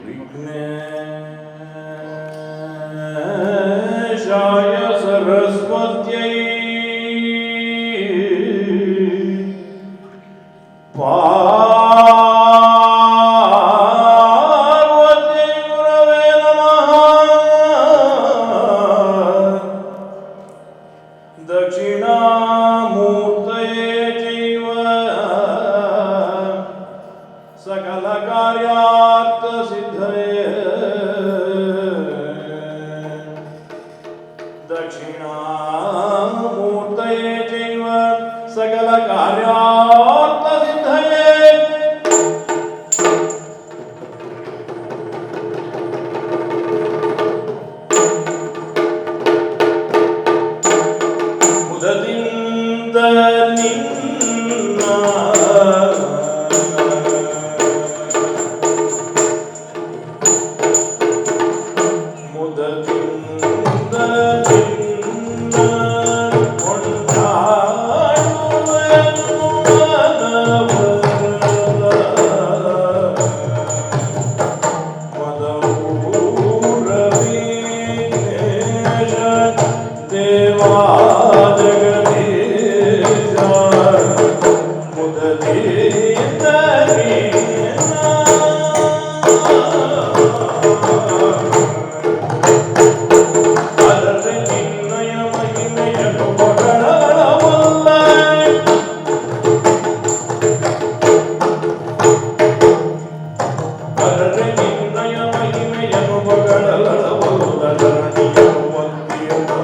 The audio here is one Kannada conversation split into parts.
विघ्नेशाय सरस्वत्यै पार्वत्यै गुरवे नमः। दक्षिणामूर्तये चैव सकलकार्यार्थसिद्धये। दक्षिणामूर्तये चैव सकलकार्यार्थसिद्धये। ಮುದದಿಂದ ನಿನ್ನ ಮುದದಿಂದ ನಿನ್ನ ಕೊಂಡಾಡುವೆನು ಮದಪೂರ ವಿಘ್ನೇಶ ದೇವಾ ಜಗದೀಶ ಮುದದಿಂದ ನಿನ್ನ ಅದರ ನಿನ್ನಯ ಮಹಿಮೆಯನ್ನು ಹೊಗಳವಲ್ಲ. ಅದರ ನಿನ್ನಯ ಮಹಿಮೆಯನ್ನು ಹೊಗಳವಲ್ಲ. ಧರಣಿಯ ವಂದಿಯನ್ನು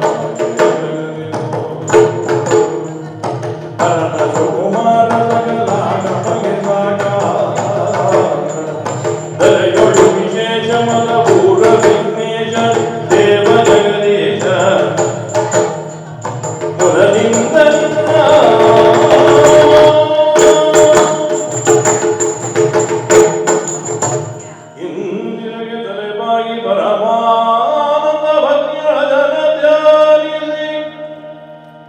ಹರನ ಸುಕುಮಾರ ಸಕಲಾಗ ಬಗೆ ಸಾಗ. ದರೆಯೊಳು ವಿಶೇಷ ಮಲಪೂರ ವಿಘ್ನೇಶ ದೇವ ಜಗದೀಶ ಮುದದಿಂದ ನಿನ್ನ ಇಂದಿರಗೆ ತಲೆಬಾಗಿ ಪರಮಾನಂದ ಭಕ್ತಿಯ ಜನಧ್ಯಾನಿಸಿ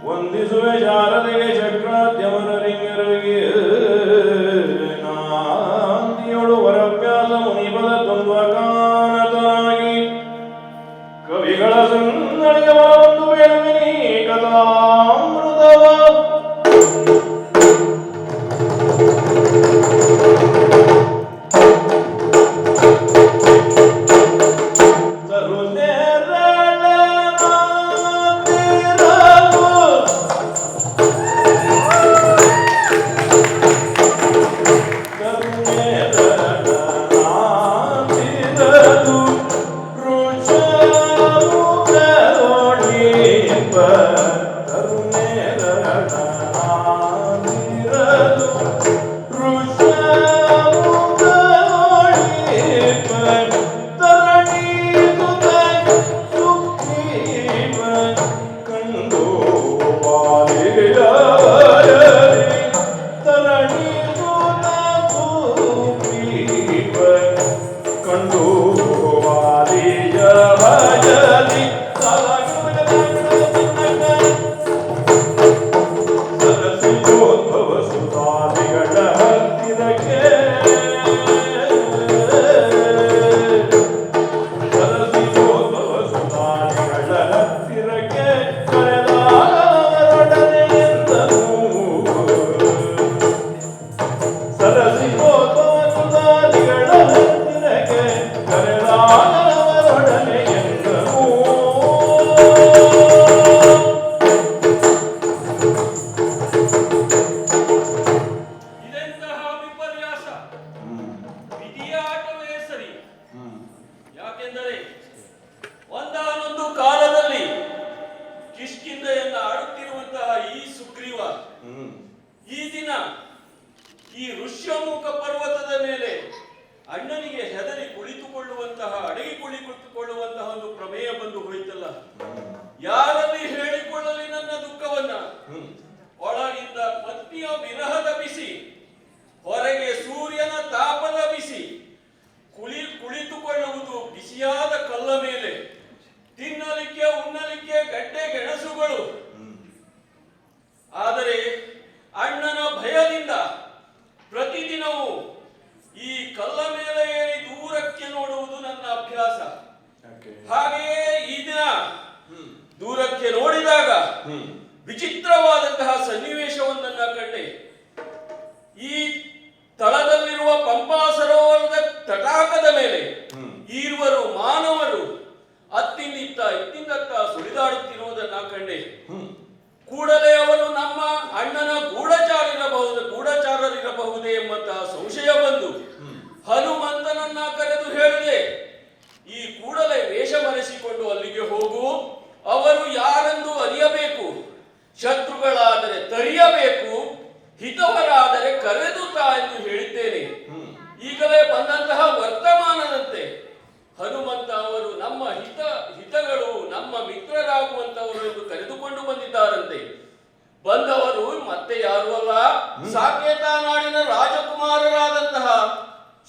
ವಂದಿಸುವೆ ಶಾರದೆಗೆ ಚಕ್ರಾದ್ಯಮನರಿಂಗರಿಗೆ. ನಾಂದಿಯೊಳು ವರವ್ಯಾಸ ಮುನಿಪದ ದ್ವಂದ್ವಕಾನತನಾಗಿ ಕವಿಗಳ ಸುಂದರಿಗೆ ಬರಬಂದು ಬೇಡುವಿನಿ ಕಥಾಮೃತವ. ಈ ಋಷ್ಯಮುಖ ಪರ್ವತದ ಮೇಲೆ ಅಣ್ಣನಿಗೆ ಹೆದರಿ ಕುಳಿತುಕೊಳ್ಳುವಂತಹ ಅಡಗಿ ಕುಳಿತುಕೊಳ್ಳುವಂತಹ ಒಂದು ಪ್ರಮೇಯ ಬಂದು ಹೋಯ್ತಲ್ಲ. ಯಾರಲ್ಲಿ ಹೇಳಿಕೊಳ್ಳಲಿ ನನ್ನ ದುಃಖವನ್ನ? ಒಳಗಿಂದ ಪತ್ನಿಯ ವಿರಹದ ಬಿಸಿ, ಹೊರಗೆ ಸೂರ್ಯನ ತಾಪದ ಬಿಸಿ, ಕುಳಿತುಕೊಳ್ಳುವುದು ಬಿಸಿಯಾದ ಕಲ್ಲ ಮೇಲೆ, ತಿನ್ನಲಿಕ್ಕೆ ಉಣ್ಣಲಿಕ್ಕೆ ಗಡ್ಡೆ ಗೆಣಸುಗಳು. ಆದರೆ ಅಣ್ಣನ ಭಯದಿಂದ ಪ್ರತಿದಿನವೂ ಈ ಕಲ್ಲ ಮೇಲೆ ಏರಿ ದೂರಕ್ಕೆ ನೋಡುವುದು ಹಾಗೆಯೇ ಈ ದಿನ ದೂರಕ್ಕೆ ನೋಡಿದಾಗ ವಿಚಿತ್ರವಾದಂತಹ ಸನ್ನಿವೇಶವೊಂದನ್ನ ಕಂಡೆ. ಈ ತಳದಲ್ಲಿರುವ ಪಂಪಾ ಸರೋವರದ ತಟಾಕದ ಮೇಲೆ ಈರುವರು ಮಾನವರು ಅತ್ತಿಂದಿತ್ತ ಇತ್ತಿಂದತ್ತ ಸುಳಿದಾಡುತ್ತಿರುವುದನ್ನ ಕಂಡೆ. ಕೂಡಲೇ ಅವರು ನಮ್ಮ ಅಣ್ಣನ ಗೂಢಚಾರರಿರಬಹುದೇ ಎಂಬಂತಹ ಸಂಶಯ ಬಂದು ಹನುಮಂತನನ್ನ ಕರೆದು ಹೇಳಿದೆ, ಈ ಕೂಡಲೇ ವೇಷ ಮರೆಸಿಕೊಂಡು ಅಲ್ಲಿಗೆ ಹೋಗು, ಅವರು ಯಾರೆಂದು ಅರಿಯಬೇಕು, ಶತ್ರುಗಳಾದರೆ ತರಿಯಬೇಕು, ಹಿತವರಾದರೆ ಕರೆದು ತಾ ಎಂದು ಹೇಳಿದ್ದೇನೆ. ಈಗಲೇ ಬಂದಂತಹ ವರ್ತಮಾನದಂತೆ ಹನುಮಂತ ಅವರು ನಮ್ಮ ಹಿತಗಳು ನಮ್ಮ ಮಿತ್ರರಾಗುವಂತವರು ಎಂದು ಕರೆದುಕೊಂಡು ಬಂದಿದ್ದಾರಂತೆ. ಬಂದವರು ಮತ್ತೆ ಯಾರು ಅಲ್ಲ, ಸಾಕೇತ ನಾಡಿನ ರಾಜಕುಮಾರರಾದಂತಹ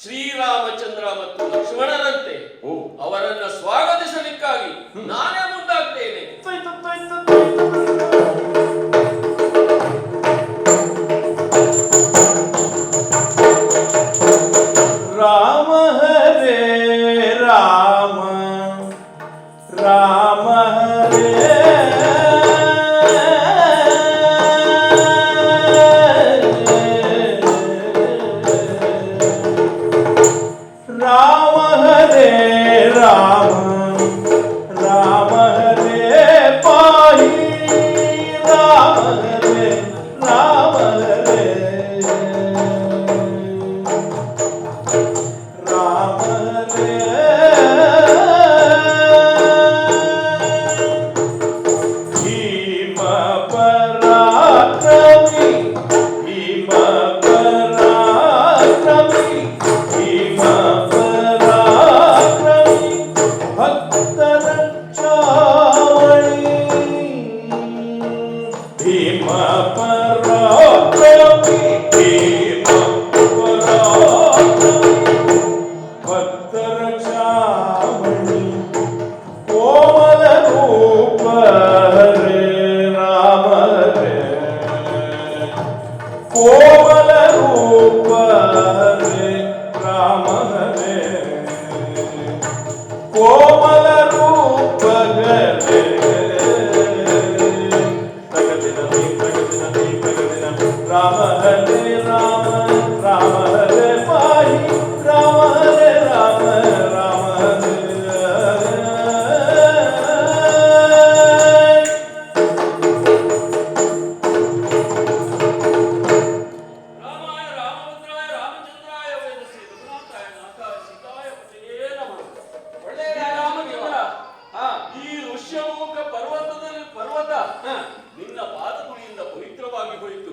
ಶ್ರೀರಾಮಚಂದ್ರ ಮತ್ತು ಲಕ್ಷ್ಮಣರಂತೆ. ಅವರನ್ನ ಸ್ವಾಗತಿಸಲಿಕ್ಕಾಗಿ ನಾನೇ ಮುಂದಾಗ್ತೇನೆ. ರಾಮ ಹರೇ ರಾಮ ರಾಮ ಹರೇ ರಾಮ ಹರೇ ರಾಮ ರಾಮ ಹರೇ ಪಾಹಿ ರಾಮ ಹರೇ ರಾಮ ಹರೇ ರಾಮ ಹರೇ ಭೀಮ ಪರಾಕ್ರಮಿ ಭೀಮ ಪರಾಕ್ರಮಿ ಭೀಮ ಪರಾಕ್ರಮಿ ಭಕ್ತ ರಕ್ಷಾವಣಿ ಭೀಮ ಪರಾಕ್ರಮಿ ಭೀಮ ಪರಾಕ್ರಮಿ ಭಕ್ತ ರಕ್ಷಾವಣಿ ಕೋಮಲ ರೂಪ ಹರೇ ರಾಮ ಹರೇ ಕೋಮಲ ರೂಪ ಹರೇ ರಾಮ ಹರೇ ಕೋಮಲ ರೂಪ ಹರೇ ರಾಮ ಹರೇ ರಾಮ ರಾಮ ಹರೇ ಪಾಹಿ ರಾಮ ಹರೇ ರಾಮ ರಾಮ ಹರೇ ರಾಮಾಯ ರಾಮಭದ್ರಾಯ ರಾಮಚಂದ್ರಾಯ ವೇದಸೇ ರಘುನಾಥಾಯ ನಾಥಾಯ ಸೀತಾಯ ಪತಿಯೇ ನಮಃ. ಒಳ್ಳೆಯ ರಾಮಚಂದ್ರ, ಈ ಋಷ್ಯಮುಖ ಪರ್ವತ ನಿನ್ನ ಪಾದಗುಳಿಯಿಂದ ಪವಿತ್ರವಾಗಿ ಹೋಯಿತು.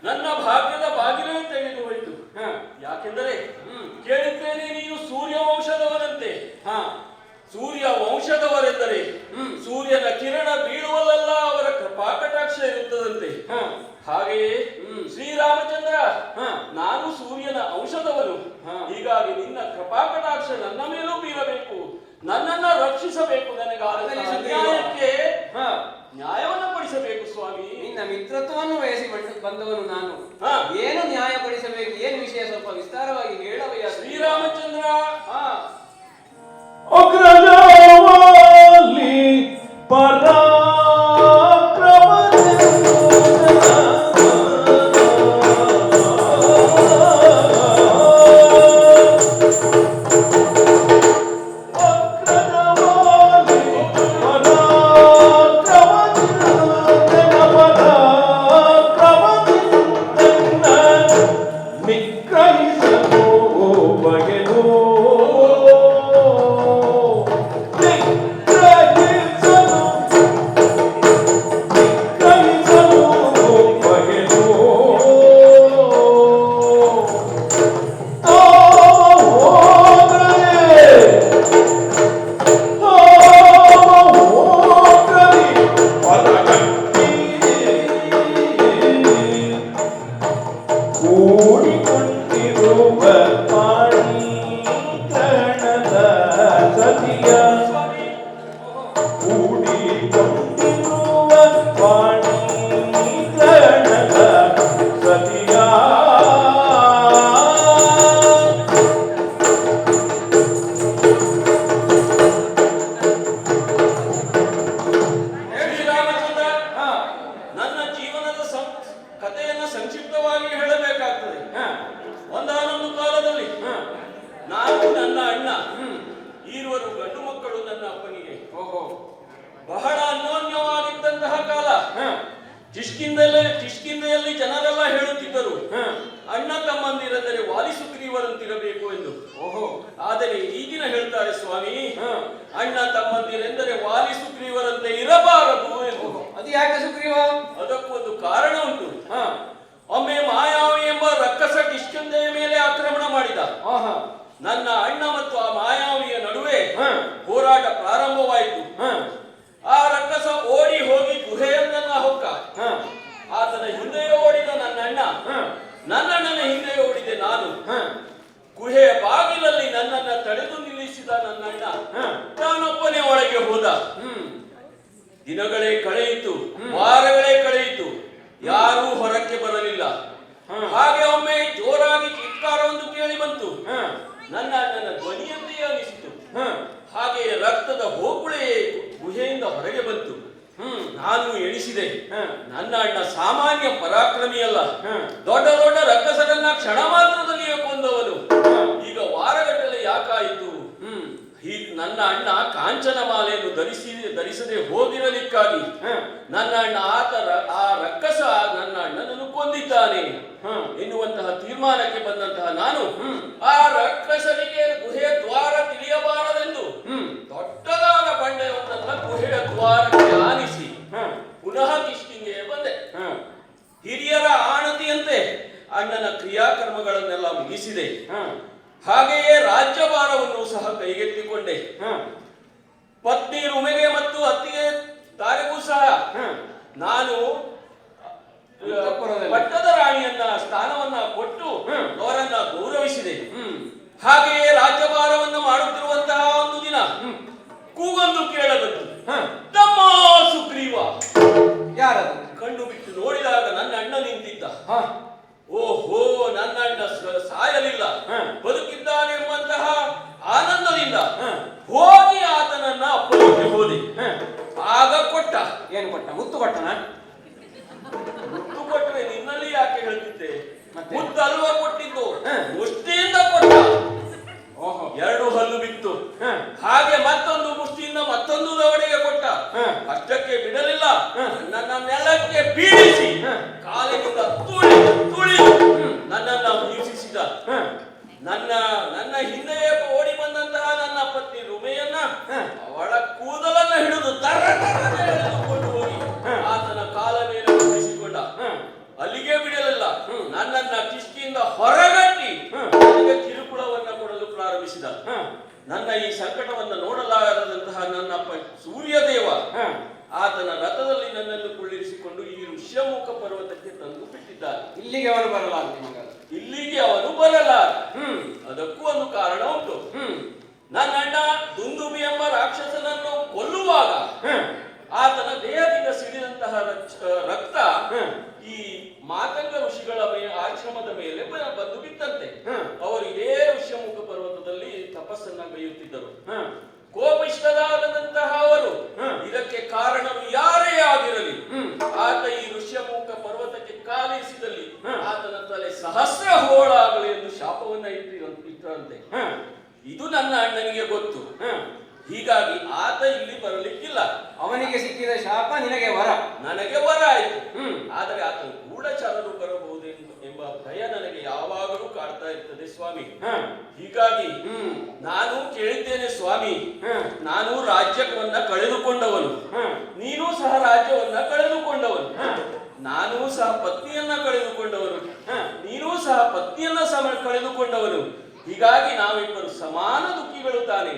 ನನ್ನ ಭಾಗ್ಯದ ಬಾಗಿಲೇ ತೆಗೆದು ಹೋಯಿತು. ಯಾಕೆಂದರೆ ಕೇಳಿದ್ದೇನೆ ನೀನು ಸೂರ್ಯ ವಂಶದವರಂತೆ. ಸೂರ್ಯ ವಂಶದವರೆಂದರೆ ಸೂರ್ಯನ ಕಿರಣ ಬೀಳುವಲ್ಲೆಲ್ಲ ಅವರ ಕೃಪಾಕಟಾಕ್ಷ ಇರುತ್ತದಂತೆ. ಹಾಗೆಯೇ ಶ್ರೀರಾಮಚಂದ್ರ, ನಾನು ಸೂರ್ಯನ ಅಂಶದವನು. ಹೀಗಾಗಿ ನಿನ್ನ ಕೃಪಾಕಟಾಕ್ಷ ನನ್ನ ಮೇಲೂ ಬೀರಬೇಕು, ನನ್ನನ್ನ ರಕ್ಷಿಸಬೇಕು. ನನಗಾದ ಅನ್ಯಾಯಕ್ಕೆ ನ್ಯಾಯವನ್ನು ಪಡಿಸಬೇಕು ಸ್ವಾಮಿ. ನಿನ್ನ ಮಿತ್ರತ್ವವನ್ನು ವಹಿಸಿ ಬಂದವನು ನಾನು. ಏನು ನ್ಯಾಯ ಪಡಿಸಬೇಕು, ಏನು ವಿಷಯ ಸ್ವಲ್ಪ ವಿಸ್ತಾರವಾಗಿ ಹೇಳವಯ್ಯ. ಶ್ರೀರಾಮಚಂದ್ರ, ಅಗ್ರಜಾವಲಿ ಪರಾಕ್ರಮ ಅಣ್ಣ ಹ್ಮ್ ಈರುವರು ಗಂಡು ಮಕ್ಕಳು ನನ್ನ ಅಪ್ಪನಿಗೆ. ಓಹೋ ಬಹಳ ಅನ್ಯೋನ್ಯವಾಗಿದ್ದಂತಹ ಕಾಲ. ಹ ಕಿಷ್ಕಿಂಧೆಯಲ್ಲಿ ಜನರೆಲ್ಲ ಹೇಳುತ್ತಿದ್ದರು, ಹ ಅಣ್ಣ ತಮ್ಮಂದಿರೆಂದರೆ ವಾಲಿ ಸುಗ್ರೀವರಂತಿರಬೇಕು ಎಂದು. ಓಹೋ ಆದರೆ ಈಗಿನ ಹೇಳ್ತಾರೆ ಸ್ವಾಮಿ, ಹ ಅಣ್ಣ ತಮ್ಮಂದಿರೆಂದರೆ ವಾಲಿ ಸುಗ್ರೀವರಂತೆ ಇರಬಾರದು ಎಂದು. ಅದು ಯಾಕೆ ಸುಗ್ರೀವ? ಅದಕ್ಕೂ ಒಂದು ಕಾರಣ ಉಂಟು. ಹ ಒಮ್ಮೆ ಮಾಯಾವಿ ಎಂಬ ರಕ್ಕಸ ಕಿಷ್ಕಿಂಧೆಯ ಮೇಲೆ ಆಕ್ರಮಣ ಮಾಡಿದ. ಆಹಾ ನನ್ನ ಅಣ್ಣ ಮತ್ತು ಆ ಮಾಯಾವಿಯ ನಡುವೆ ಹ ಹೋರಾಟ ಪ್ರಾರಂಭವಾಯಿತು. ಹ ಆ ರಕ್ಕಸ ಓಡಿ ಹೋಗಿ ಗುಹೆಯೊಂದನ್ನ ಹೊಕ್ಕ. ಹ ಆತನ ಹಿಂದೆಯೇ ಓಡಿದ ನನ್ನ ಅಣ್ಣ, ಹ ನನ್ನಣ್ಣನ ಹಿಂದೆಯೇ ಓಡಿದೆ ನಾನು. ಹ ಗುಹೆಯ ಬಾಗಿಲಲ್ಲಿ ನನ್ನನ್ನ ತಡೆದು ನಿಲ್ಲಿಸಿದ ನನ್ನ ಅಣ್ಣ ಹ ತಾನೊಬ್ಬನೇ ಒಳಗೆ ಹೋದ. ಹ್ಮ್ ದಿನಗಳೇ ಕಳೆಯಿತು, ವಾರಗಳೇ ಕಳೆಯಿತು, ಯಾರೂ ಹೊರಕ್ಕೆ ಬರಲಿಲ್ಲ. ಹಾಗೆ ಒಮ್ಮೆ ಜೋರಾಗಿ ಚಿತ್ಕಾರವೊಂದು ಕೇಳಿ ಬಂತು. ನನ್ನ ಅಣ್ಣನ ಧ್ವನಿಯಂತೆಯೇ ಅನಿಸಿತು. ಹಾಗೆ ರಕ್ತದ ಹೋಗುಳೆಯೇ ಗುಹೆಯಿಂದ ಹೊರಗೆ ಬಂತು. ನಾನು ಎಣಿಸಿದೆ, ನನ್ನ ಅಣ್ಣ ಸಾಮಾನ್ಯ ಪರಾಕ್ರಮಿಯಲ್ಲ, ದೊಡ್ಡ ದೊಡ್ಡ ರಕ್ಕಸರನ್ನ ಕ್ಷಣ ಮಾತ್ರದಲ್ಲಿಯೇ ಕೊಂದವನು. ಈಗ ವಾರಗಟ್ಟಲೆ ಯಾಕಾಯಿತು? ನನ್ನ ಅಣ್ಣ ಕಾಂಚನ ಮಾಲೆಯನ್ನು ಧರಿಸದೆ ಹೋಗಿರಲಿಕ್ಕಾಗಿ ನನ್ನ ಅಣ್ಣ ಆ ರಕ್ಕಸ ನನ್ನ ಅಣ್ಣನನ್ನು ಕೊಂದಿದ್ದಾನೆ ಎನ್ನುವಂತಹ ತೀರ್ಮಾನಕ್ಕೆ ಬಂದಂತಹ ನಾನು ಆ ರಕ್ಕಸನಿಗೆ ಗುಹೆಯ ದ್ವಾರ ತಿಳಿಯಬಾರದೆಂದು ದೊಡ್ಡದಾದ ಬಂಡೆಯೊಂದನ್ನ ಗುಹೆಯ ದ್ವಾರಕ್ಕೆ ಆನಿಸಿ ಪುನಃ ಕಿಷ್ಕಿಂಧೆಗೆ ಬಂದೆ. ಹಿರಿಯರ ಆಣತಿಯಂತೆ ಅಣ್ಣನ ಕ್ರಿಯಾಕರ್ಮಗಳನ್ನೆಲ್ಲ ಮುಗಿಸಿದೆ. ಹಾಗೆಯೇ ರಾಜ್ಯಭಾರವನ್ನು ಸಹ ಕೈಗೆತ್ತಿಕೊಂಡೆ. ಪತ್ನಿ ರುಮೆಗೆ ಮತ್ತು ಅತ್ತಿಗೆ ತಾರೆಗೂ ಸಹ ನಾನು ಪಟ್ಟದ ರಾಣಿಯನ್ನ ಸ್ಥಾನವನ್ನ ಕೊಟ್ಟು ಅವರನ್ನ ಗೌರವಿಸಿದೆ. ಹಾಗೆಯೇ ರಾಜ್ಯಭಾರವನ್ನು ಮಾಡುತ್ತಿರುವಂತಹ ಒಂದು ದಿನ ಕೂಗೊಂದು ಕೇಳಬಂತು, ತಮ್ಮ ಸುಗ್ರೀವ. ಯಾರದು? ಕಣ್ಣು ಬಿಟ್ಟು ನೋಡಿದಾಗ ನನ್ನ ಅಣ್ಣ ನಿಂತಿದ್ದ. ಓಹೋ, ನನ್ನ ಅಣ್ಣ ಸಾಯಲಿಲ್ಲ, ಬದುಕಿದ್ದಾನೆ ಎಂಬಂತಹ ಆನಂದದಿಂದ ಹೋಗಿ ಆತನನ್ನ ಅಪ್ಪನಿಗೆ ಹೋದೆ. ಆಗ ಕೊಟ್ಟ. ಏನು ಕೊಟ್ಟ? ಮುತ್ತು ಕೊಟ್ಟನ? ಮುತ್ತು ಕೊಟ್ಟರೆ ನಿನ್ನಲ್ಲಿ ಯಾಕೆ ಹೇಳ್ತಿದ್ದೆ? ಮತ್ತೆ? ಮುತ್ತಲ್ವ ಕೊಟ್ಟಿದ್ದು, ಮುಷ್ಟಿಯಿಂದ ಕೊಟ್ಟ. ಓಹೋ, 2 ಹಲ್ಲು ಬಿತ್ತು. ಹಾಗೆ ಮತ್ತೊಂದು ಮುಷ್ಟಿಯಿಂದ ಮತ್ತೊಂದು ದವಡೆಗೆ ಕೊಟ್ಟ. ಅಷ್ಟಕ್ಕೆ ಬಿಡಲಿಲ್ಲ, ನನ್ನ ನೆಲಕ್ಕೆ ಬೀಳಿಸಿ ಕಾಲಿನಿಂದ ತುಳಿದು ನನ್ನನ್ನ ಹಿಂಸಿಸಿದ. ನನ್ನ ಹಿಂದೆಯೇ ಓಡಿ ಬಂದಂತಹ ನನ್ನ ಪತ್ನಿ ರುಮೆಯನ್ನ ಅವಳ ಕೂದಲನ್ನು ಹಿಡಿದು ಎಳೆದುಕೊಂಡು ಹೋಗಿ ಆತನ ಕಾಲ ಮೇಲೆ ಕುಳಿಸಿಕೊಂಡ. ಅಲ್ಲಿಗೆ ಬಿಡಲಿಲ್ಲ, ನನ್ನನ್ನ ಕಿಷ್ಕಿಯಿಂದ ಹೊರಗಟ್ಟಿ ನನಗೆ ಕಿರುಕುಳವನ್ನ ಕೊಡಲು ಪ್ರಾರಂಭಿಸಿದ. ನನ್ನ ಈ ಸಂಕಟವನ್ನು ನೋಡಲಾರದಂತಹ ನನ್ನ ಸೂರ್ಯದೇವ ಆತನ ರಥದಲ್ಲಿ ನನ್ನನ್ನು ಕುಳ್ಳಿರಿಸಿಕೊಂಡು ಈ ಋಷ್ಯಮುಖ ಪರ್ವತಕ್ಕೆ ತಂದು ಬಿಟ್ಟಿದ್ದಾನೆ. ಇಲ್ಲಿಗೆ ಅವನು ಬರಲಾರ? ಇಲ್ಲಿಗೆ ಅವನು ಬರಲಾರ. ಅದಕ್ಕೂ ಒಂದು ಕಾರಣ ಉಂಟು. ನನ್ನ ಅಣ್ಣ ದುಂದುಬಿ ಎಂಬ ರಾಕ್ಷಸನನ್ನು ಕೊಲ್ಲುವಾಗ ಆತನ ದೇಹದಿಂದ ಸಿಡಿದಂತಹ ರಕ್ತ ಈ ಮಾತಂಗ ಋಷಿಗಳ ಆಶ್ರಮದ ಮೇಲೆ ಬಂದು ಬಿತ್ತಂತೆ. ಅವರು ಇದೇ ಋಷ್ಯಮುಖ ಪರ್ವತದಲ್ಲಿ ತಪಸ್ಸನ್ನ ಗೈಯುತ್ತಿದ್ದರು. ಕೋಪಿಷ್ಠರಾದಂತಹ ಅವರು ಇದಕ್ಕೆ ಕಾರಣರು ಯಾರೇ ಆಗಿರಲಿ, ಆತ ಈ ಋಷ್ಯಮುಖ ಪರ್ವತಕ್ಕೆ ಕಾಲಿರಿಸಿದಲ್ಲಿ ಆತನ ತಲೆ ಸಹಸ್ರ ಹೋಳಾಗಲಿ ಎಂದು ಶಾಪವನ್ನ ಇಟ್ಟರಂತೆ. ಇದು ನನ್ನ ಅಣ್ಣನಿಗೆ ಗೊತ್ತು. ಹೀಗಾಗಿ ಆತ ಇಲ್ಲಿ ಬರಲಿಕ್ಕಿಲ್ಲ. ಅವನಿಗೆ ಸಿಕ್ಕಿದ ಶಾಪ ನಿನಗೆ ವರ, ನನಗೆ ವರ ಆಯಿತು. ಆದರೆ ಆತನು ಗೂಢಚಾರರು ಬರಬಹುದು ಎಂಬ ಭಯ ನನಗೆ ಯಾವಾಗಲೂ ಕಾಡ್ತಾ ಇರ್ತದೆ ಸ್ವಾಮಿ. ಹೀಗಾಗಿ ನಾನು ಕೇಳಿದ್ದೇನೆ ಸ್ವಾಮಿ, ನಾನು ರಾಜ್ಯವನ್ನ ಕಳೆದುಕೊಂಡವನು, ನೀನು ಸಹ ರಾಜ್ಯವನ್ನ ಕಳೆದುಕೊಂಡವನು, ನಾನು ಸಹ ಪತ್ನಿಯನ್ನ ಕಳೆದುಕೊಂಡವನು, ನೀನು ಸಹ ಪತ್ನಿಯನ್ನ ಕಳೆದುಕೊಂಡವನು. ಹೀಗಾಗಿ ನಾವಿಬ್ಬರು ಸಮಾನ ದುಃಖಿಗಳು ತಾನೆ.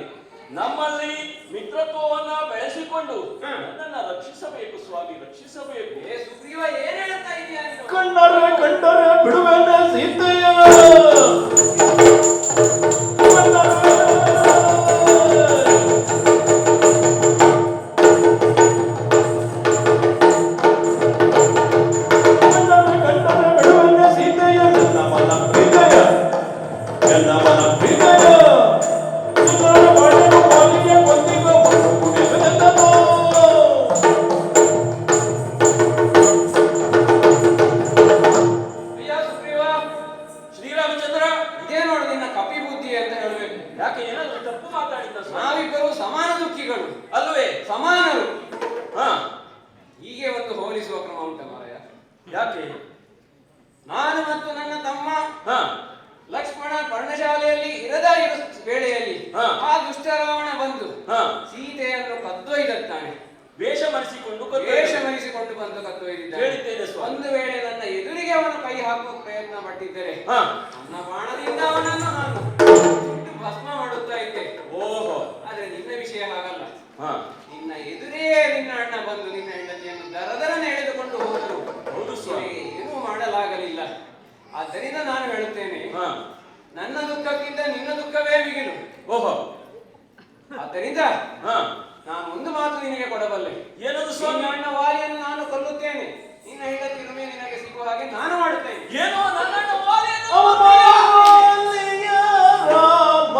ನಮ್ಮಲ್ಲಿ ಮಿತ್ರತ್ವವನ್ನ ಬೆಳೆಸಿಕೊಂಡು ನನ್ನನ್ನ ರಕ್ಷಿಸಬೇಕು ಸ್ವಾಮಿ, ರಕ್ಷಿಸಬೇಕು. ಸುಗ್ರೀವ ಏನ್ ಹೇಳ್ತಾ ಇದೀಯ? ಕಂಡರೆ ಬಿಡುವೆನ ಸೀತೆಯ. ಶ್ರೀರಾಮಚಂದ್ರ ನಾನೇನಾದ್ರೂ ತಪ್ಪು ಮಾತಾಡಿದ್ದ ಸ್ವಾಮಿ? ನಾವಿಬ್ಬರು ಸಮಾನ ದುಃಖಿಗಳು ಅಲ್ವೇ? ಸಮಾನರು. ಹಾ, ಹೀಗೆ ಒಂದು ಹೋಲಿಸುವ ಕ್ರಮ ಉಂಟ ಮಾರಾಯ? ಯಾಕೆ? ನಾನು ಮತ್ತು ನನ್ನ ತಮ್ಮ ಹಾ, ಲಕ್ಷ್ಮಣ ಪರ್ಣಶಾಲೆಯಲ್ಲಿ ಇರದ ವೇಳೆಯಲ್ಲಿ ಹಾ. ಆ ದುಷ್ಟ ರಾವಣ ಬಂದು ಹಾ, ಸೀತೆಯನ್ನು ಕದ್ದೊಯ್ದತ್ತಾನೆ. ವೇಷ ಮರೆಸಿಕೊಂಡು ವೇಷ ಮರೆಸಿಕೊಂಡು ಬಂದು ಕದ್ದೊಯ್ದಿದ್ದಾನೆ. ಹೇಳಿದ್ದೇನೆ ಸ್ವಾಮಿ. ಒಂದು ವೇಳೆ ನನ್ನ ಎದುರಿಗೆ ಅವನು ಕೈ ಹಾಕುವ ಪ್ರಯತ್ನ ಪಟ್ಟಿದ್ದರೆ ಹಾ, ನನ್ನ ಬಾಣದಿಂದ ಅವನನ್ನು ನಾನು ಭಸ್ಮ ಮಾಡುತ್ತಾ ಇದ್ದೆ. ಓಹೋ. ಆದ್ರೆ ನಿನ್ನ ವಿಷಯ ಹಾಗಲ್ಲ. ಹಾ, ನಿನ್ನ ಎದುರೇ ನಿನ್ನ ಅಣ್ಣ ಬಂದು ನಿನ್ನ ಹೆಂಡತಿಯನ್ನು ದರದರನೆ ಎಳೆದುಕೊಂಡು ಹೋದರು. ಹೌದು ಸ್ವಾಮಿ. ಏನೂ ಮಾಡಲಾಗಲಿಲ್ಲ. ಆದ್ದರಿಂದ ನಾನು ಹೇಳುತ್ತೇನೆ, ಹಾ, ನನ್ನ ದುಃಖಕ್ಕಿಂತ ನಿನ್ನ ದುಃಖವೇ ಮಿಗಿಲು. ಓಹೋ. ಆದ್ದರಿಂದ ಹಾ, ನಾನು ಒಂದು ಮಾತು ನಿನಗೆ ಕೊಡಬಲ್ಲೆ. ಏನದು ಸ್ವಾಮಿ? ನಿನ್ನ ಅಣ್ಣ ವಾಲಿಯನ್ನು ನಾನು ಕೊಲ್ಲುತ್ತೇನೆ. ನಿನ್ನ ಹೆಂಡತಿ ರುಮೆ ನಿನಗೆ ಸಿಗುವ ಹಾಗೆ ನಾನು ಮಾಡುತ್ತೇನೆ. ಏನೋ ನನ್ನಣ್ಣ ವಾಲಿಯನ್ನು ಅಮಲಿಯ ರಾಮ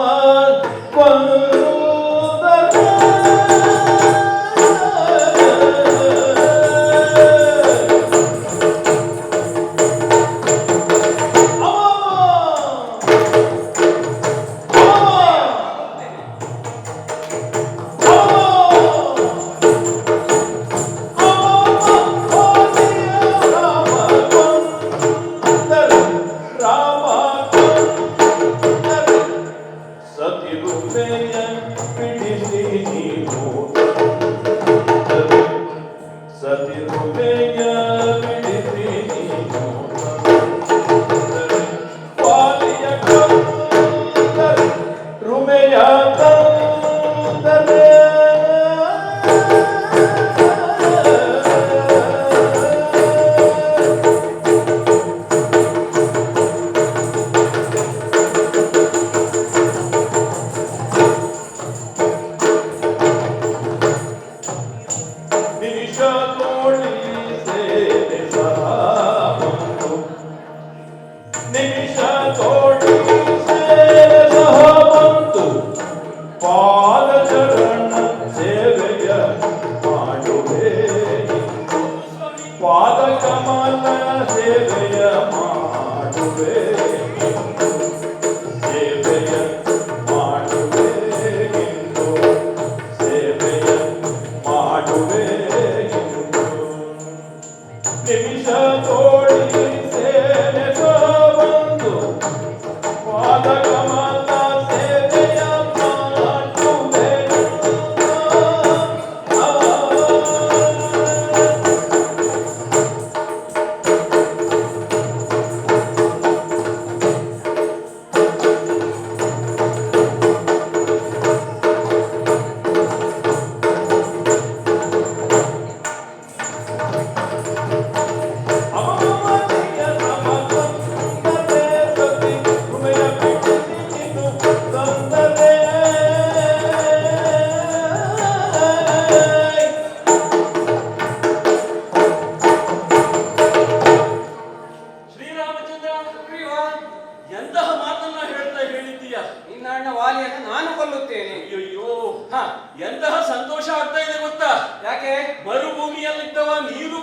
ಎಂತಹ ಸಂತೋಷ ಆಗ್ತಾ ಇದೆ ಗೊತ್ತಾ? ಯಾಕೆ? ಮರುಭೂಮಿಯಲ್ಲಿದ್ದವ ನೀರು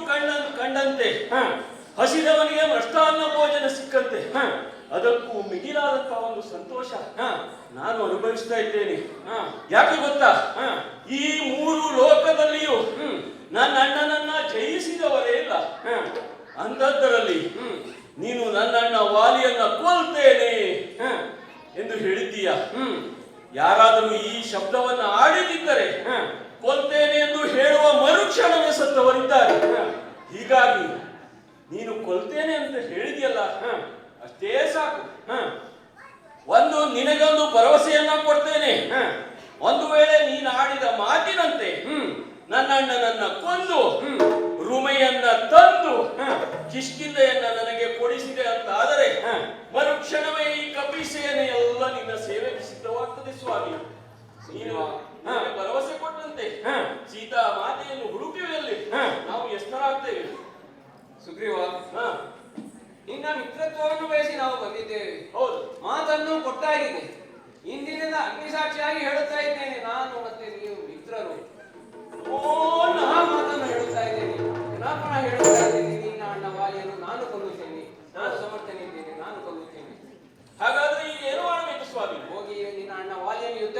ಕಂಡಂತೆ, ಹಸಿದವನಿಗೆ ಮೃಷ್ಟಾನ್ನ ಭೋಜನ ಸಿಕ್ಕಂತೆ, ಅದಕ್ಕೂ ಮಿಗಿಲಾದಂತಹ ಒಂದು ಸಂತೋಷ ನಾನು ಅನುಭವಿಸ್ತಾ ಇದ್ದೇನೆ. ಯಾಕೆ ಗೊತ್ತಾ? ಈ ಮೂರು ಲೋಕದಲ್ಲಿಯೂ ನನ್ನ ಅಣ್ಣನನ್ನ ಜಯಿಸಿದವರೇ ಇಲ್ಲ. ಅಂಥದ್ದರಲ್ಲಿ ನೀನು ನನ್ನ ಅಣ್ಣ ವಾಲಿಯನ್ನ ಕೊಲ್ತೇನೆ ಎಂದು ಹೇಳಿದ್ದೀಯ. ಯಾರಾದರೂ ಈ ಶಬ್ದವನ್ನು ಆಡಿದಿದ್ದರೆ ಕೊಲ್ತೇನೆ ಎಂದು ಹೇಳುವ ಮರುಕ್ಷಣವೇ ಸತ್ತವರಿದ್ದಾರೆ. ಹೀಗಾಗಿ ನೀನು ಕೊಲ್ತೇನೆ ಅಂತ ಹೇಳಿದ್ಯಲ್ಲ, ಅಷ್ಟೇ ಸಾಕು. ಒಂದು ನಿನಗೊಂದು ಭರವಸೆಯನ್ನ ಕೊಡ್ತೇನೆ. ಒಂದು ವೇಳೆ ನೀನು ಆಡಿದ ಮಾತಿನಂತೆ ನನ್ನ ಅಣ್ಣನನ್ನ ಕೊಂದು ರುಮೆಯನ್ನ ತಂದು ಕಿಷ್ಕಿಂಧೆಯನ್ನ ನನಗೆ ಕೊಡಿಸಿದೆ ಅಂತ ಆದರೆ ಮರುಕ್ಷಣವೇ ಈ ಕಪಿಸೇನೆ ಎಲ್ಲ ನಿನ್ನ ಸೇವೆಗೆ ಸಿದ್ಧವಾಗ್ತದೆ ಸ್ವಾಮಿ. ನೀನು ಭರವಸೆ ಕೊಟ್ಟಂತೆ ಸೀತಾ ಮಾತೆಯನ್ನು ಹುಡುಕಿಯಲ್ಲಿ ನಾವು ಎಷ್ಟರಾಗ್ತೇವೆ. ಸುಗ್ರೀವ, ನಿನ್ನ ಮಿತ್ರತ್ವವನ್ನು ಬಯಸಿ ನಾವು ಬಂದಿದ್ದೇವೆ. ಹೌದು, ಮಾತನ್ನು ಕೊಟ್ಟಾಗಿದೆ. ಇಂದಿನಿಂದ ಅಗ್ನಿಸಾಕ್ಷಿಯಾಗಿ ಹೇಳುತ್ತಾ ಇದ್ದೇನೆ, ನಾನು ಮತ್ತೆ ನೀವು ಮಿತ್ರರು. ಮಾತನ್ನು ಹೇಳುತ್ತಾ ಇದ್ದೇನೆ, ಪುನಃ ಹೇಳುತ್ತಾ ಇದ್ದೇನೆ. ನಿನ್ನ ಅಣ್ಣ ವಾಲಿಯನ್ನು ನಾನು ಕೊಲ್ಲುತ್ತೇನೆ, ನಾನು ಸಮರ್ಥನೆ ಇದ್ದೇನೆ, ನಾನು ಕೊಲ್ಲುತ್ತೇನೆ. ಹಾಗಾದ್ರೆ ಈಗ ಏನು ಮಾಡಬೇಕು ಸ್ವಾಮಿ? ಹೋಗಿ ನಿನ್ನ ಅಣ್ಣ ವಾಲಿಯನ್ನು ಯುದ್ಧ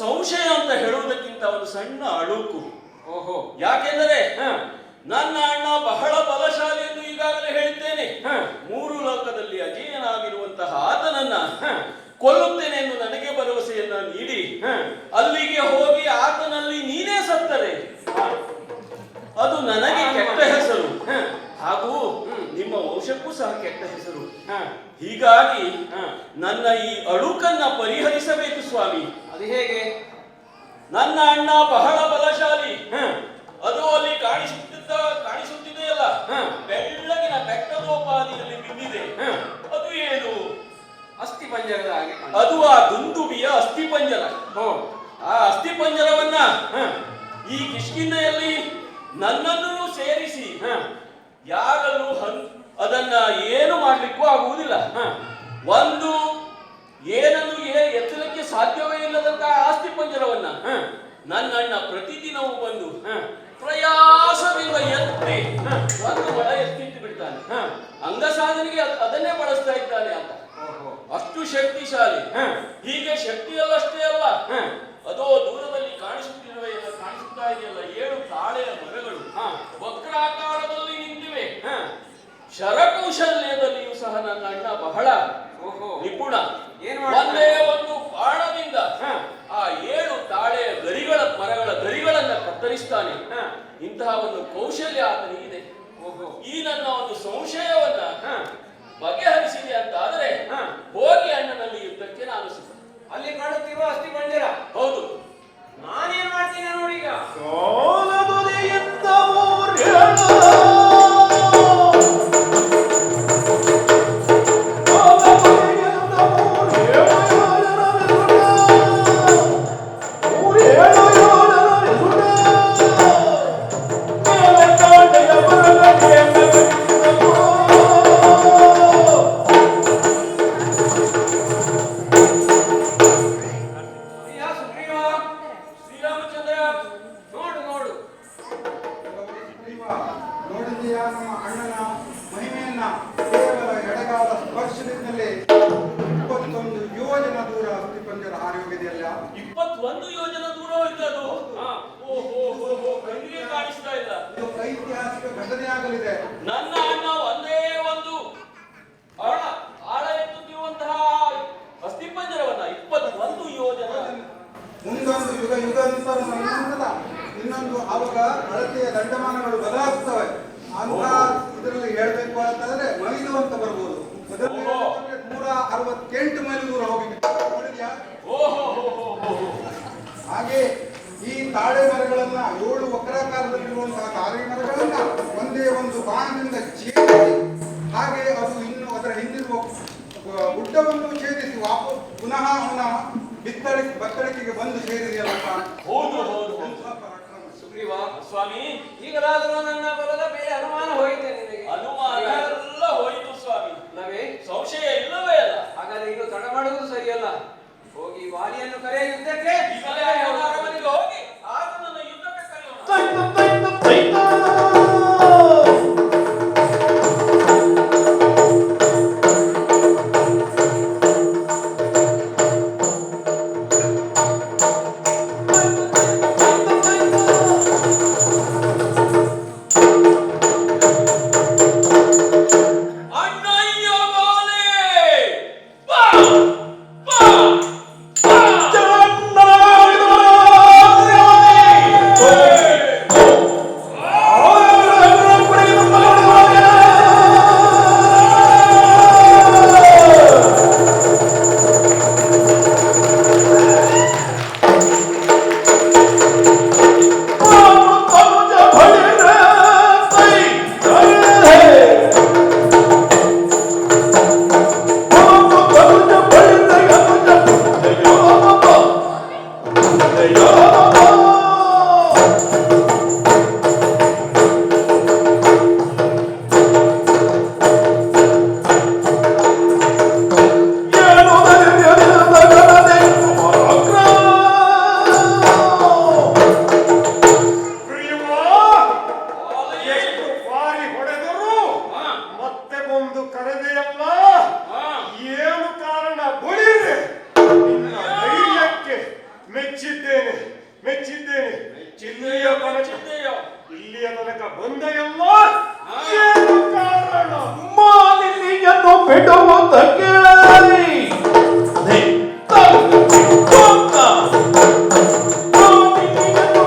ಸಂಶಯ ಅಂತ ಹೇಳುವುದಕ್ಕಿಂತ ಒಂದು ಸಣ್ಣ ಅಳುಕು. ಓಹೋ. ಯಾಕೆಂದರೆ ನನ್ನ ಅಣ್ಣ ಬಹಳ ಬಲಶಾಲಿ ಎಂದು ಈಗಾಗಲೇ ಹೇಳಿದ್ದೇನೆ. 3 ಲೋಕದಲ್ಲಿ ಅಜೇಯನಾಗಿರುವಂತಹ ಆತನನ್ನ ಕೊಲ್ಲುತ್ತೇನೆ ಎಂದು ನನಗೆ ಭರವಸೆಯನ್ನ ನೀಡಿ ಅಲ್ಲಿಗೆ ಹೋಗಿ ಆತನಲ್ಲಿ ನೀನೇ ಸತ್ತರೆ ಅದು ನನಗೆ ಕೆಟ್ಟ ಹೆಸರು, ಹಾಗೂ ನಿಮ್ಮ ವಂಶಕ್ಕೂ ಸಹ ಕೆಟ್ಟ ಹೆಸರು. ಹೀಗಾಗಿ ನನ್ನ ಈ ಅಳುಕನ್ನ ಪರಿಹರಿಸಬೇಕು ಸ್ವಾಮಿ. ಅದು ಹೇಗೆ? ನನ್ನ ಅಣ್ಣ ಬಹಳ ಬಲಶಾಲಿ. ಅದು ಅಲ್ಲಿ ಕಾಣಿಸುತ್ತಿದೆಯಲ್ಲ, ಬೆಳ್ಳಗಿನ ಬೆಟ್ಟದೋಪಾದಿಯಲ್ಲಿ ಬಿದ್ದಿದೆ. ಅದು ಏನು? ಅಸ್ಥಿ ಪಂಜರದ ಹಾಗೆ. ಅದು ಆ ದುಂದುಬಿಯ ಅಸ್ಥಿ ಪಂಜರ. ಆ ಅಸ್ಥಿ ಪಂಜರವನ್ನ ಈ ಕಿಷ್ಕಿಂಧೆಯಲ್ಲಿ ನನ್ನನ್ನು ಸೇರಿಸಿ ಯಾರಲ್ಲೂ ಅದನ್ನ ಏನು ಮಾಡ್ಲಿಕ್ಕೂ ಆಗುವುದಿಲ್ಲ. ಒಂದು ಏನನ್ನು ಎತ್ತಲಿಕ್ಕೆ ಸಾಧ್ಯವೇ ಇಲ್ಲದಂತಹ ಆಸ್ತಿ ಪಂಜರವನ್ನ ನನ್ನ ಅಣ್ಣ ಪ್ರತಿದಿನವೂ ಬಂದು ಪ್ರಯಾಸವಿರುವ ಎತ್ತಿ ಒಂದು ಬಳ ಎತ್ತಿಟ್ಟು ಬಿಡ್ತಾನೆ. ಅಂಗ ಸಾಧನೆಗೆ ಅದನ್ನೇ ಬಳಸ್ತಾ ಇದ್ದಾನೆ ಅಂತ. ಅಷ್ಟು ಶಕ್ತಿಶಾಲಿ. ಹೀಗೆ ಶಕ್ತಿಯಲ್ಲಷ್ಟೇ ಅಲ್ಲ, ಅದೋ ದೂರದಲ್ಲಿ ಕಾಣಿಸುತ್ತಾ ಇದೆಯಲ್ಲ 7 ತಾಳೆಯ ಮರಗಳು ವಕ್ರಾಕಾರದಲ್ಲಿ ನಿಂತಿವೆ. ಶರಕೌಶಲ್ಯದಲ್ಲಿಯೂ ಸಹ ನನ್ನ ಅಣ್ಣ ಬಹಳ ನಿಪುಣ. ಒಂದೇ ಒಂದು ಬಾಣದಿಂದ ಆ 7 ತಾಳೆಯ ಮರಗಳ ಗರಿಗಳನ್ನ ಕತ್ತರಿಸ್ತಾನೆ. ಇಂತಹ ಒಂದು ಕೌಶಲ್ಯ ಆತನಿಗಿದೆ. ಈ ನನ್ನ ಒಂದು ಸಂಶಯವನ್ನ ಬಗೆಹರಿಸಿದೆ ಅಂತ ಆದ್ರೆ ಹೋಗಿ ಅಣ್ಣನಲ್ಲಿ ಯುದ್ಧಕ್ಕೆ ನಾನು ಸಿದ್ಧ. ಅಲ್ಲಿ ಕಾಣುತ್ತಿರುವ ಅಸ್ಥಿ ಪಂಜರ ಹೌದು. ನಾನೇನ್ ಮಾಡ್ತೀನಿ ನೋಡಿ ಈಗ. ನಮ್ಮ ಅಣ್ಣನ ಮಹಿಮೆಯನ್ನ ಕೇವಲ ಎಡಗಾಲ ಸ್ಪರ್ಶದಿಂದಲೇ 21 ಯೋಜನ ದೂರ ಅಸ್ಥಿ ಪಂಜರ ಹಾರಿ ಹೋಗಿದೆಯಲ್ಲ. 21 ಯೋಜನ ದೂರ ಹೋಯ್ತು ಅದು. ಕಣ್ಣಿಗೆ ಕಾಣಿಸ್ತಾ ಇಲ್ಲ. ಇದು ಐತಿಹಾಸಿಕ ಘಟನೆ ಆಗಲಿದೆ. ನನ್ನ ಅಣ್ಣ ಒಂದೇ ಒಂದು ಆಳ ಎತ್ತುತ್ತಿರುವಂತಹ ಅಸ್ಥಿ ಪಂಜರವನ್ನ 21 ಯೋಜನ ಮುಂದೊಂದು ಯುಗಾಂತರ ಇನ್ನೊಂದು ಆವಾಗ ಅಳತೆಯ ದಂಡಮಾನಗಳು ಬದಲಾಗ್ತವೆ ಅಂತ ಇದರಲ್ಲಿ ಹೇಳ್ಬೇಕು ಅಂತಂದ್ರೆ ಮೈಲು ಅಂತ ಬರ್ಬೋದು. 168 ಮೈಲು ದೂರ ಹೋಗಿದೆ. ಹಾಗೆ ಈ ತಾಳೆ ಮರಗಳನ್ನ 7 ವಕ್ರಾಕಾರದಲ್ಲಿರುವಂತಹ ತಾಳೆ ಮರಗಳನ್ನ ಒಂದೇ ಒಂದು ಬಾಣದಿಂದ ಛೇದಿಸಿ, ಹಾಗೆ ಅದು ಇನ್ನು ಅದರ ಹಿಂದಿರುವ ಗುಡ್ಡವನ್ನು ಛೇದಿಸಿ ಪುನಃ ಅವನ ಬತ್ತಳಿಕೆಗೆ ಬಂದು ಸೇರಿದೆಯಲ್ಲಪ್ಪ. ಸುಗ್ರೀವ ಸ್ವಾಮಿ, ಈಗಲಾದರೂ ನನ್ನ ಬಲದ ಮೇಲೆ ಅನುಮಾನ ಹೋಯಿತೆ ನಿನಗೆ? ಅನುಮಾನ ಎಲ್ಲ ಹೋಯಿತು ಸ್ವಾಮಿ. ನವೇ ಸಂಶಯ ಇಲ್ಲವೇ ಅಲ್ಲ. ಹಾಗಾದ್ರೆ ಇನ್ನು ತಡ ಮಾಡುವುದು ಸರಿಯಲ್ಲ. ಹೋಗಿ ವಾಲಿಯನ್ನು ಕರೆಯ ಯುದ್ಧಕ್ಕೆ. ಅರಮನೆಗೆ ಹೋಗಿ ಆತನನ್ನು ಯುದ್ಧಕ್ಕೆ ಕರೆಯೋಣ. ಮೆಚ್ಚಿದ್ದೇನೆ ಮೆಚ್ಚಿದ್ದೇನೆ. ಮೆಚ್ಚಿದೆಯೋ? ಇಲ್ಲಿಯ ತನಕ ಬಂದ ಎಲ್ಲ ಏನು ಕಾರಣ? ಮಾಲಿನ್ಯನ್ನು ಬಿಡುವುದಕ್ಕೆ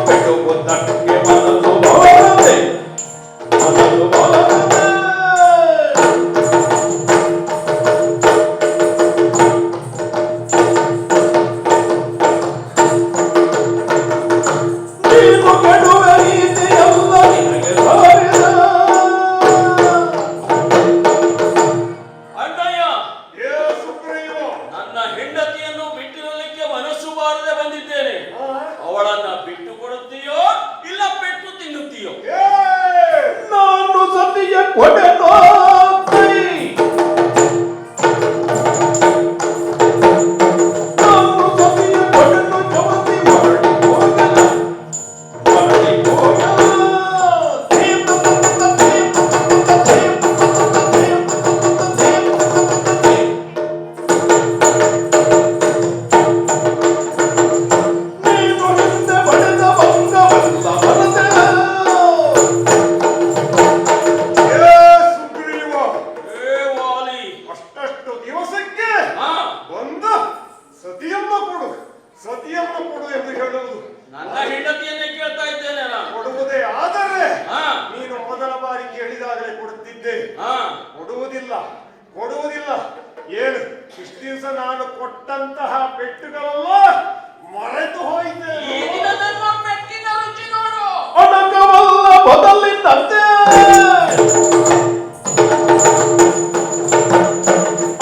ಬಿಡುವುದಕ್ಕೆ ಮನಸ್ಸು ಬಾರದೆ ಮನಸ್ಸು ಬಾರದೆ ನೀನು ಕೆಡುವ ರೀತಿಯಲ್ಲ ನಿನಗೆ ಸಾರಿದ ಅಣ್ಣಯ್ಯ, ಏ ಸುಗ್ರೀವ, ನನ್ನ ಹೆಂಡತಿಯನ್ನು ಬಿಟ್ಟಿರಲಿಕ್ಕೆ ಮನಸ್ಸು ಬಾರದೆ ಬಂದಿದ್ದೇನೆ. ಅವಳನ್ನ ಬಿಟ್ಟು ಕೊಡುತ್ತೀಯೋ ಇಲ್ಲ ಪೆಟ್ಟು ತಿನ್ನುತ್ತೀಯೋ? ಏ ನಾನು ಸತಿಯ ಕೊಡೆನೋ ನಾನು ಸತಿಯ ಕೊಡೆನು ಜವತಿ ಮಾಡಿ ಹೋಗಲ ಮಾಡಿ ಹೋಗಲ ನೀನು ಹಿಂದೆ ಬಡೆದ ಭಂಗವಲ್ಲ ಮನದೆ ಏ ಸುಗ್ರೀವ, ಏ ವಾಲಿ, ಅಷ್ಟಷ್ಟು ದಿವಸಕ್ಕೆ ಹಾ, ಬಂದ ಸತಿಯನ್ನು ಕೊಡು ಸತಿಯನ್ನು ಕೊಡು ಎಂದು ಹೇಳುವುದು. ನನ್ನ ಹೆಂಡತಿಯನ್ನೇ ಕೇಳ್ತಾ ಇದ್ದೇನೆ ನಾನು. ಕೊಡುವುದೇ ಆದರೆ ಹಾ, ನೀನು ಮೊದಲ ಬಾರಿ ಕೇಳಿದಾಗಲೇ ಕೊಡುತ್ತಿದ್ದೆ. ಹಾ, ಕೊಡುವುದಿಲ್ಲ ಕೊಡುವುದಿಲ್ಲ. ಏನು ಇಷ್ಟು ದಿವಸ ನಾನು ಕೊಟ್ಟಂತಹ ಪೆಟ್ಟುಗಳೆಲ್ಲ ಮರೆತು ಈ ಹೋಯಿತೆ. ದಿನ ನನ್ನ ಪೆಟ್ಟಿನ ರುಚಿ ನೋಡು. ಅಣಕವಲ್ಲ ಬದಲಿನಂತೆ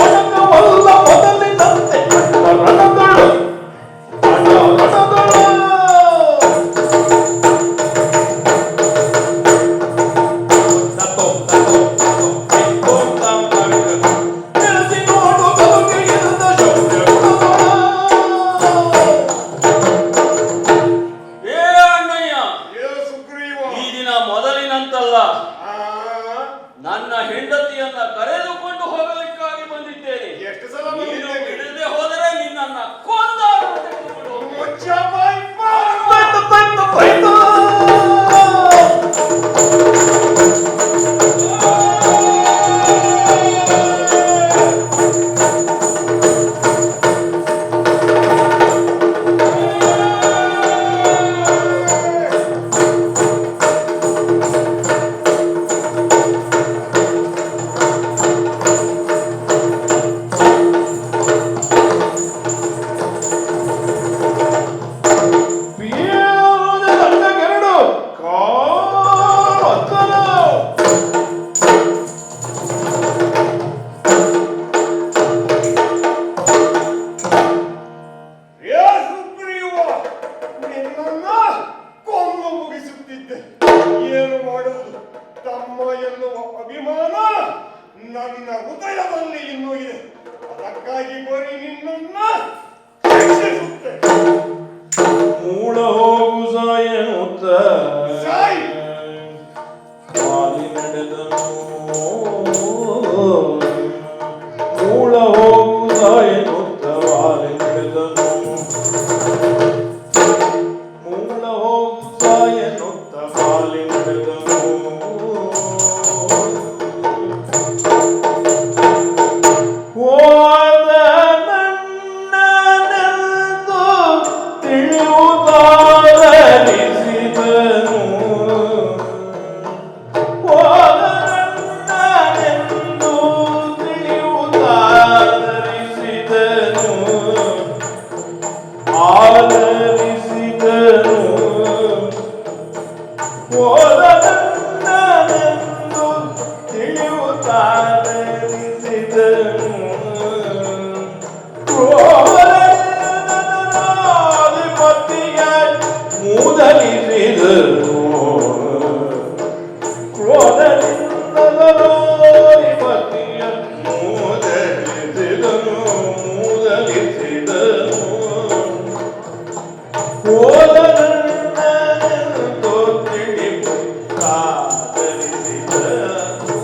ಅಣಕವಲ್ಲ ಬದಲಿನಂತೆ ರಣಗಳು ರಣಗಳು ತಿಳಿಸಿ ನೋಡು ಬದುಕಿಗಿಂದ ಶೌರ್ಯ ಏ ಅಣ್ಣಯ್ಯ, ಏ ಸುಗ್ರೀವ, ಈ ದಿನ ಮೊದಲಿನಂತಲ್ಲ. ಆ, ನನ್ನ ಹೆಂಡತಿಯನ್ನ ಕರೆದುಕೊಂಡು ಹೋಗಲಿಕ್ಕಾಗಿ ಬಂದಿದ್ದೇನೆ. ಎಷ್ಟು ಸಲ ನೀನು ಬಂದಿದ್ದೇನೆ? ಬಿಡದೆ ಹೋದರೆ ನಿನ್ನನ್ನ ಕೊಂದಾರು ತೆಗೆದುಕೊಂಡು ಹೋಗುವೆ. ಮುಚ್ಚ ಬಾಯಿ ಬಾ. ಏ ಸುಗ್ರೀವ, ನಿನ್ನನ್ನ ಕೊಂದು ಮುಗಿಸುತ್ತಿದ್ದೆ. ಏನು ಮಾಡುವುದು? ತಮ್ಮ ಎನ್ನುವ ಅಭಿಮಾನ ನನ್ನ ಹೃದಯದಲ್ಲಿ ಇನ್ನೂ ಇದೆ. ಅದಕ್ಕಾಗಿ ಬರೀ ನಿನ್ನನ್ನ ಶಿಕ್ಷಿಸುತ್ತೆ. ಮೂಳ ಹೋಗು ಸಾಯನುತ್ತ ಸಾಯಿ. ವಾಲಿ ನಡೆದನು ಮೂಳ ಹೋಗು ಸಾಯನುತ್ತ ವಾಲಿ ನಡೆದನು ಮೂಳ ಹೋಗು ಸಾಯನುತ್ತ ವಾಲಿ ನಡೆದನು ಹೋದ ನನ್ನನೆಂದು ತಿಳಿಯುತ್ತಾರನಿಸಿದನು ಹೋದ ನನ್ನನೆಂದು ತಿಳಿಯುತ್ತಾರನಿಸಿದನು ಆದರಿಸಿದನು ಹೋದ ನನ್ನನೆಂದು ತಿಳಿಯುತ್ತಾರನಿಸಿದನು ಕ್ರೋಧನಾಧಿಪತಿಯ ಮೂದಲಿಸಿದನು ಕ್ರೋಧನಿಂದಲೋಧಿಪತಿಯ ಮೂದಲಿಸಿದನು ಹೋದನನ್ನೆಂದು ತಿಳಿಯುತ್ತಾರನಿಸಿದನು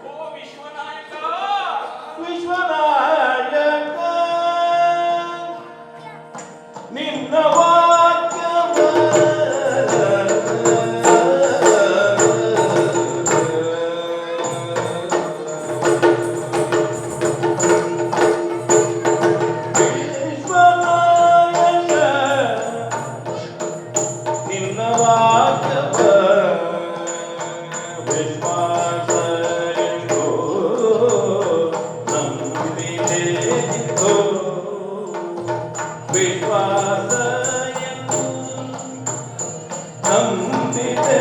ಓ ವಿಶ್ವನಾಯಕ, ವಿಶ್ವನಾಯಕ ವಿಶ್ವಾಸ ನಂಬಿದೆ